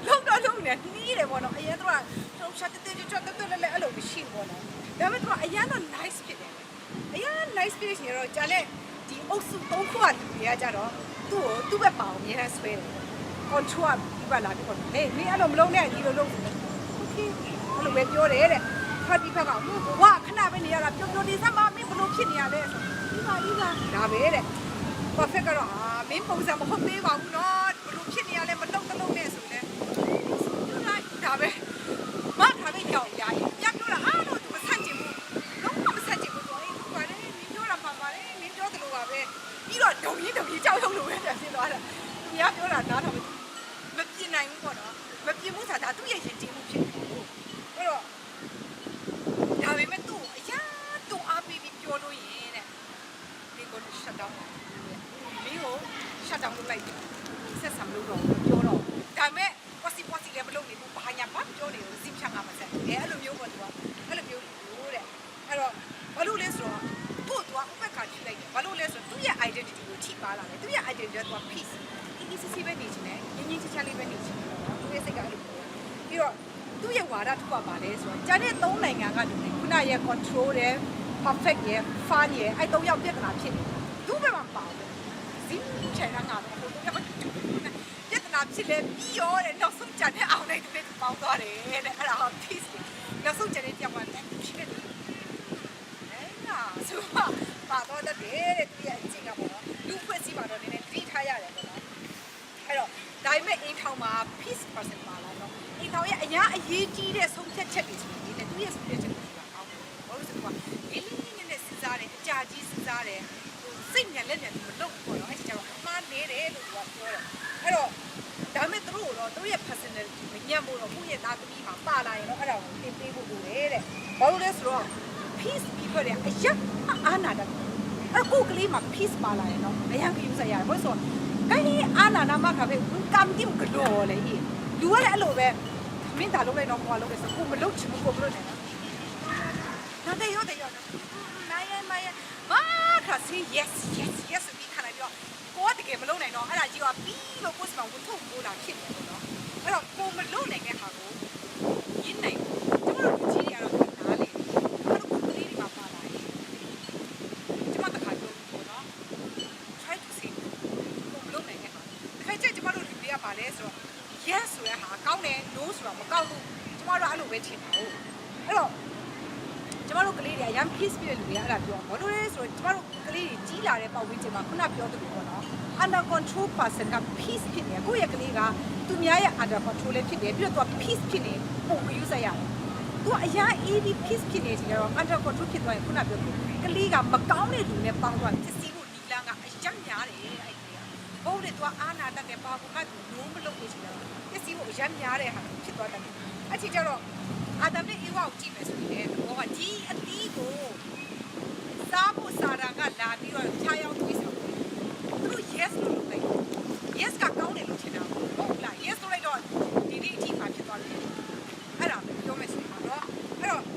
[SPEAKER 1] လုံးနေနီးတယ်ပေါ့နော်အရင်တော့တော့ရှက်တဲ့ကြွတ်တဲ့လည်းအဲ့လိုမရှိဘူးပေါ့နော်ဒါပေမဲ့တော့အရင်တော့ nice ဖြစ်တယ်အရင် nice ဖြစ်နေတော့ကြာလေဒီအုပ်စု၃ခုကလူတွေကကြတော့သူ့ဘက်ပါအောင်အများဆွဲတယ် control ပြီးပါလာပြီပေါ့လေမင်းအဲ့လိုမလုံးနဲ့ဒီလိုလုပ် okay အဲ့လိုပဲပြောတယ်တဲ့ဖတ်ပြီးဖက်ကဝါခဏပဲနေရတာပြုံနေစမ်းမမင်းဘလို့ဖြစ်နေရလဲဆိုဒီပါဒါပဲတဲ့ perfect ကတော့မင်းပုံစံမဟုတ်သေးပါဘူးနော်ဘလို့ဖြစ်နေရလဲမတုံ့တလုံးနဲ့ဆိုလဲဒါပဲမထားပဲကြောက်ရရင်ပြပြောတာအားလို့သူမဆန့်ကျင်ဘူးလုံးဝမဆန့်ကျင်ဘူးဆိုရင်သူကလည်းမင်းပြောတာမှန်ပါတယ်မင်းပြောတယ်လို့ပါပဲပြီးတော့ဒုံကြီးကြောက်ရုံလိုပဲပြန်ဖြစ်သွားတာသူများပြောတာနားထောင်မပြင်းနိုင်ဘူးပေါ့နော်မပြင်းဘူးဆိုတာသူ့ရဲ့ရင်ကျင်းမှုဖြစ်တယ်အဲ့တော့ဒါပေမဲ့သူ့အရာတူအားပေးပြီးပြောလို့ရင်တဲ့ဒီကို shut down မင်းကို shut down လုပ်လိုက်တယ်ဆက်ဆံလို့တော့ပြောတော့ဒါပေမဲ့ possible လည်းမလုပ်နိုင်ဘူးဘာညာဘာပြောနေလို့စိတ်ချမှာမဆက်အဲ့လိုမျိုးပေါ့သူကအဲ့လိုမျိုးလို့တဲ့အဲ့တော့ဘာလို့လဲဆိုတော့သူ့ကဥပက္ခကြည့်လိုက်တယ်ဘာလို့လဲဆိုတော့သူ့ရဲ့ identity ကိုထိပါလာတယ်သူ့ရဲ့ identity က peace easy ပဲနေချင်တယ်ငြင်းချမ်းလေးပဲနေချင်တယ်နော်သူ့ရဲ့စိတ်ကအဲ့လိုပြီးတော့သူ့ရဲ့ဝါဒတစ်ခုပါလဲဆိုတော့ကျန်တဲ့၃နိုင်ငံကလူတွေခုနရဲ့ control ရဲ့ perfect ရဲ့ fun ရဲ့အဲ့၃ယောက်ပြဿနာဖြစ်နေသူ့ဘက်မှာပါဘူးစီးချင်တာငါတော့ဟိုတော့ပြဿနာဖြစ်လဲပြီးရောတဲ့နောက်ဆုံးကျန်တဲ့အောင်လိုက်တဲ့ပေါင်းသွားတယ်တဲ့အဲ့ဒါ peace နောက်ဆုံးကျန်တဲ့ကြောင်ကလည်းဖြစ်တယ်ဆိုတော့ပါတော့တဲ့သူရဲ့အကျင့်ကပေါ့နော်လူဖွဲ့စည်းပါတော့နည်းနည်းသတိထားရတယ်ပေါ့နော်အဲ့တော့ဒါပေမဲ့အိမ်ထောင်မှာ peace person ပါလာတော့အိမ်ထောင်ရဲ့အရာအရေးကြီးတဲ့ဆုံးဖြတ်ချက်တွေဆိုရင်လည်းသူရဲ့ဆုံးဖြတ်ချက်တွေကကောင်းတယ်ဘာလို့ဆိုတော့အေးလေးနဲ့စဉ်းစားတယ်အကြာကြီးစဉ်းစားတယ်ဟိုစိတ်ညက်လက်ညက်မလုပ်ပေါ့နော်အဲ့ကျတော့အမှားနေတယ်လို့ပြောတယ်အဲ့တော့ဒါပေမဲ့သူတို့တော့သူရဲ့ personality မညံ့ဘူးတော့ကိုယ့်ရဲ့သားသမီးမှာပါလာရင်တော့အဲ့ဒါကိုသင်ပေးဖို့လိုတယ်တဲ့ဘာလို့လဲဆိုတော့peace people တွေအယက်အာနာတာအခုကလေးမှာ peace ပါလာရင်တော့အယံကြီးစရာဘာလို့ဆိုကိုင်းအာနာနာမခါပဲကမ်တင်ကလောလေလူကလည်းအဲ့လိုပဲမင်းဒါလုပ်လိုက်တော့ကိုကလုပ်တယ်ဆိုကိုမလုပ်ချင်ဘူးကိုမလုပ်နိုင်ဘူးဒါတဲ့ရောမိုင်းမာခါစီ yes ပြီးခါလိုက်ပြီးတော့ကိုကတကယ်မလုပ်နိုင်တော့အဲ့ဒါကြီးကပြီးလို့ကိုစမဝင်ထုတ်ပိုးလာဖြစ်တယ်ပေါ့နော်အဲ့တော့ကိုမလုပ်နိုင်တဲ့ဟာကိုရင်းနိုင်ကျွန်တော်တို့ကြီးရတော့နားလေအဲ့တော့ကိုကလေးတွေမှာပါလာရင်ကျွန်မတခါပြောပေါ့နော် no ဆိုတာမကောက်ဘူးကျမတို့အဲ့လိုပဲထင်တာဟုတ်အဲ့တော့ကျမတို့ကလေးတွေအရန် peace ပြည့်လူတွေအဲ့ဒါပြောဘာလို့လဲဆိုတော့ကျမတို့ကလေးတွေကြီးလာတဲ့ပတ်ဝန်းကျင်မှာခုနပြောသလိုပေါ့နော် under control person က peace ဖြစ်နေကိုယ့်ရဲ့ကလေးကသူများရဲ့ under control လေးဖြစ်တယ်ပြီးတော့သူက peace ဖြစ်နေပုံမယူဆက်ရတယ်သူကအရန် easy peace ဖြစ်နေစီတော့ under control ဖြစ်သွားရင်ခုနပြောကလေးကမကောင်းတဲ့လူနဲ့ပေါင်းသွားဖြစ်စီဖို့ဒီလန်းကအရန်များတယ်အဲ့ဒီကဘုံတွေသူကအာနာတတ်တဲ့ဘာဘူးမှသူလုံးမလုပ်လို့ရှိတော့ဖြစ်စီဖို့အရန်များတဲ့ဟာဖြစ်သွားတယ်အဲ့ဒီကျတော့အာဒမ်နဲ့အေဝါကိုကြည့်မယ်ဆိုရင်ဘောကဒီအတီးကိုစားဖို့စားတာကလာပြီးတော့ခြားရောက်ပြီးဆိုသူတို့ yes လို့လုပ်လိုက် yes ကကောင်းတယ်လို့ထင်တာဟုတ်လား yes ဆိုလိုက်တော့ဒီနေ့အထိမှာဖြစ်သွားတယ်အဲ့ဒါပြောမယ်ဆိုရင်တော့အဲ့တော့သူ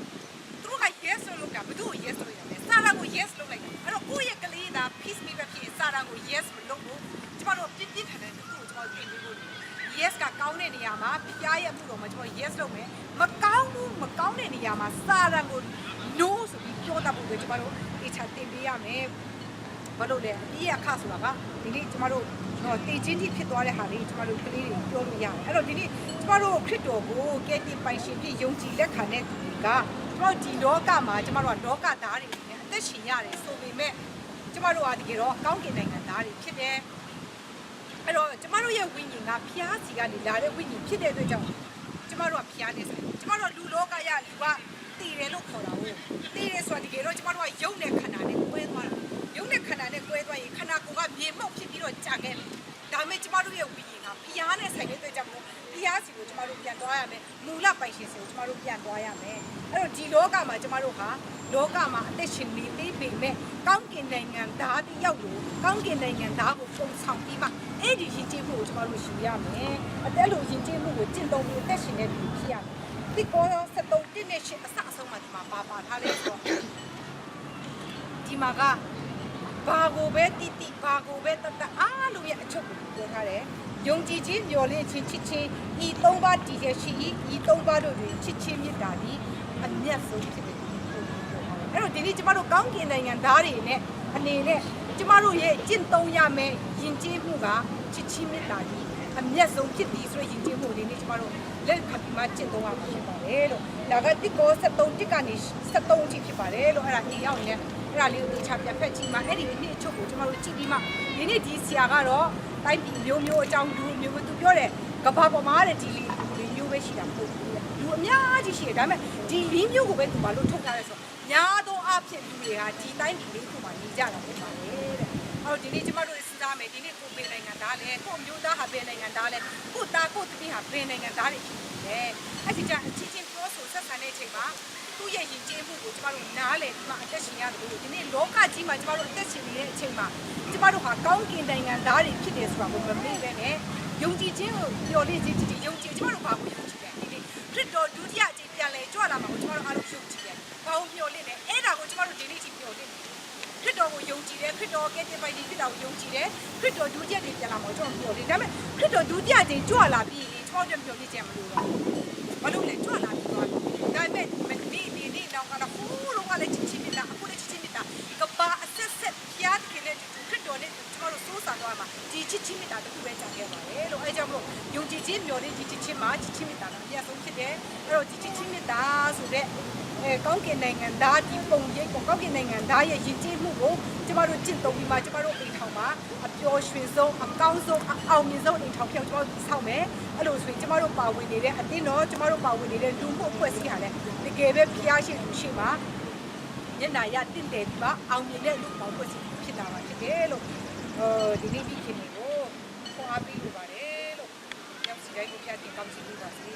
[SPEAKER 1] တို့က yes လို့လုပ်တာဘယ်သူ့ကို yes လို့ရလဲစားတာကို yes လုပ်လိုက်တာအဲ့တော့ကိုယ့်ရဲ့ကလေးသား peace မိပဲဖြစ်စားတာကို yes မလုပ်ဘူးကျမတို့ပြင်းပြင်းထန်ထန်သူ့ကိုကျမတို့ပြင်ပေးဖို့ yes ကကောင်းတဲ့နေရာမှာဖျားရဲ့မှုတော့မှကျမတို့ yes လုပ်မယ်မကောင်းဘူးမကောင်းတဲ့နေရာမှာစားတာကို no ဆိုပြီးပြောတတ်ဖို့ပဲကျမတို့အချာတင်ပေးရမယ်ဘာလို့လဲအပြည့်အခဆိုတာကဒီနေ့ကျမတို့တေချင်းကြီးဖြစ်သွားတဲ့ဟာလေးကျမတို့ကလေးတွေပြောလို့ရတယ်အဲ့တော့ဒီနေ့ကျမတို့ခရစ်တော်ကိုကဲတင်ပိုင်ရှင်ဖြစ်ယုံကြည်လက်ခံတဲ့သူတွေကကျမတို့ဒီလောကမှာကျမတို့ကလောကသားတွေနဲ့အသက်ရှင်ရတယ်ဆိုပေမဲ့ကျမတို့ကတကယ်တော့ကောင်းကင်နိုင်ငံသားတွေဖြစ်တယ်အဲ့တော့ကျမတို့ရဲ့ဝိညာဉ်ကဖျားစီကနေလာတဲ့ဝိညာဉ်ဖြစ်တဲ့အတွက်ကြောင့်ကျမတို့ကဖျားနေဆိုင်ကျမတို့လူလောကရလူကတည်တယ်လို့ခေါ်တာဟုတ်တည်တယ်ဆိုတာတကယ်တော့ကျမတို့ကယုံတဲ့ခန္ဓာနဲ့ကွဲသွားတာယုံတဲ့ခန္ဓာနဲ့ကွဲသွားရင်ခန္ဓာကိုယ်ကမြေမှုန့်ဖြစ်ပြီးတော့ကြာခဲ့တယ်ဒါပေမဲ့ကျမတို့ရဲ့ဝိညာဉ်ကဖျားနဲ့ဆိုင်တဲ့အတွက်ကြောင့်ဖျားစီကိုကျမတို့ပြန်သွားရမယ်မူလပိုင်ရှင်စီကိုကျမတို့ပြန်သွားရမယ်အဲ့တော့ဒီလောကမှာကျမတို့ဟာလောကမှာအသက်ရှင်နေသေးပေမဲ့ကောင်းကင်နိုင်ငံသားတယောက်လိုကောင်းကင်နိုင်ငံသားကိုပုံဆောင်ပြီးမှအဲ့ဒီယဉ်ကျေးမှုကိုကျမတို့ယူရမယ်အသက်လိုယဉ်ကျေးမှုကိုကျင့်သုံးပြီးအသက်ရှင်နေသူဖြစ်ရမယ်ဒီကော73တိနဲ့ရှင်းအစအဆုံးမှာဒီမှာပါထားလဲဆိုတော့ဒီမှာကဘာကိုပဲတိတိဘာကိုပဲတတ်အားလုံးရဲ့အချုပ်ကိုပြောထားတယ်ယုံကြည်ခြင်းမျှော်လင့်ခြင်းချစ်ခြင်းဤ၃ပါးတည်ရရှိဤ၃ပါးတို့တွင်ချစ်ခြင်းမေတ္တာသည်အမြတ်ဆုံးဖြစ်တယ်အဲ့တော့ဒီနေ့ကျမတို့ကောင်းကင်နိုင်ငံသားတွေနဲ့အနေနဲ့ကျမတို့ရဲ့ကျင့်သုံးရမယ့်ယဉ်ကျေးမှုကချစ်ချင်းမေတ္တာကြီးအမြတ်ဆုံးဖြစ်သည်ဆိုတဲ့ယဉ်ကျေးမှုတွေနဲ့ကျမတို့လက်ခံပြီးမှကျင့်သုံးရမှာဖြစ်ပါတယ်လို့ဒါကတစ်ကော73တစ်ကနေ73အထိဖြစ်ပါတယ်လို့အဲ့ဒါအိမ်ရောက်နေအဲ့ဒါလေးကိုအချပြန်ဖက်ကြည့်မှအဲ့ဒီအနှစ်အချုပ်ကိုကျမတို့ကြည့်ပြီးမှဒီနေ့ဒီဆရာကတော့တိုင်းပြည်မျိုးမျိုးအကြောင်းလူမျိုးသူပြောတယ်ကဘာပေါ်မှာတဲ့ဒီလေးမျိုးပဲရှိတာမဟုတ်ဘူးလူအများကြီးရှိတယ်ဒါပေမဲ့ဒီလေးမျိုးကိုပဲသူဘာလို့ထုတ်ထားလဲဆိုတော့ညာတော့အဖြစ်လူတွေကဒီတိုင်းပြည်လေးခုမှနေကြတာဖြစ်ပါတယ်တဲ့အော်ဒီနေ့ကျမတို့စဉ်းစားမယ်ဒီနေ့ကိုပေနိုင်ငံသားလဲကိုမျိုးသားဟာပေနိုင်ငံသားလဲကိုသားကိုသမီးဟာပေနိုင်ငံသားတွေဖြစ်နေတယ်အဲ့ဒီကြအချင်းချင်းပြောဆိုဆက်ဆံတဲ့အချိန်မှာသူ့ရဲ့ယဉ်ကျေးမှုကိုကျမတို့နားလည်ပြီးမှအသက်ရှင်ရတယ်လို့ဒီနေ့လောကကြီးမှာကျမတို့အသက်ရှင်နေတဲ့အချိန်မှာကျမတို့ဟာကောင်းကင်နိုင်ငံသားတွေဖြစ်တယ်ဆိုတာကိုမမေ့ပဲနဲ့ယုံကြည်ခြင်းကိုပျော်လင့်ခြင်းတည်ယုံကြည်ကျမတို့ဘာကိုယုံကြည်လဲဒီနေ့ခရစ်တော်ဒုတိယအကြိမ်ပြန်လဲကြွလာမှာကိုကျမတို့အားလုံးယုံကြည်တယ်ဘာကိုမျှော်လင့်လဲအဲ့ဒါကိုကျမတို့ဒီနေ့ချိန်မျှော်လင့်တယ်ခရစ်တော်ကိုယုံကြည်တယ်ခရစ်တော်ကဲတင်ပိုင်ဒီခရစ်တော်ကိုယုံကြည်တယ်ခရစ်တော်ဒုတိယအကြိမ်ပြန်လာမှာကျမတို့မျှော်လင့်ဒါပေမဲ့ခရစ်တော်ဒုတိယအကြိမ်ကြွလာပြီးကျမတို့မျှော်လင့်ခြင်းမလို့တော့ဘာလို့လဲကြွလာပြီးတော့ဒါပေမဲ့ဒီနေ့တော့ကတော့ဟိုးလုံးကလည်းချစ်ချင်းမြတ်တာအခုလည်းချစ်ချင်းမြတ်တာကဘာအဆက်ဆက်ဖျားခင်နဲ့ခရစ်တော်နဲ့ကျမတို့စိုးစံသွားမှာဒီချစ်ချင်းမြတ်တာတခုပဲကြာခဲ့ပါတယ်လို့အဲကြောင့်မလို့ယုံကြည်ခြင်းမျှော်လင့်ဒီချစ်ချင်းမှာချစ်ချင်းမြတ်တာကအများဆုံးဖြစ်တယ်အဲ့တော့ဒီချစ်ချင်းမြတ်တာဆိုတဲ့ကောင်းကင်နိုင်ငံသားဒီပုံရိပ်ကိုကောင်းကင်နိုင်ငံသားရဲ့ယဉ်ကျေးမှုကိုကျမတို့ကျင့်သုံးပြီးမှကျမတို့အိမ်ထောင်မှာအပျော်ရွှင်ဆုံးအကောင်းဆုံးအောင်မြင်ဆုံးအိမ်ထောင်ပြောင်းကျမတို့ဆောက်မယ်အဲ့လိုဆိုရင်ကျမတို့ပါဝင်နေတဲ့အတင်းတော့ကျမတို့ပါဝင်နေတဲ့လူမှုအဖွဲ့အစည်းဟာလည်းတကယ်ပဲဖျားရှိလူရှိမှာမျက်နှာရတင့်တယ်ပြီးမှအောင်မြင်တဲ့လူပေါင်းဖွဲ့စည်းဖြစ်လာပါတကယ်လို့ဒီနေ့ဒီခင်ကိုခေါ်အားပေးလိုပါတယ်လို့ရောက်စီတိုင်းကိုဖျားတင်ကောင်းစီပေးပါစေ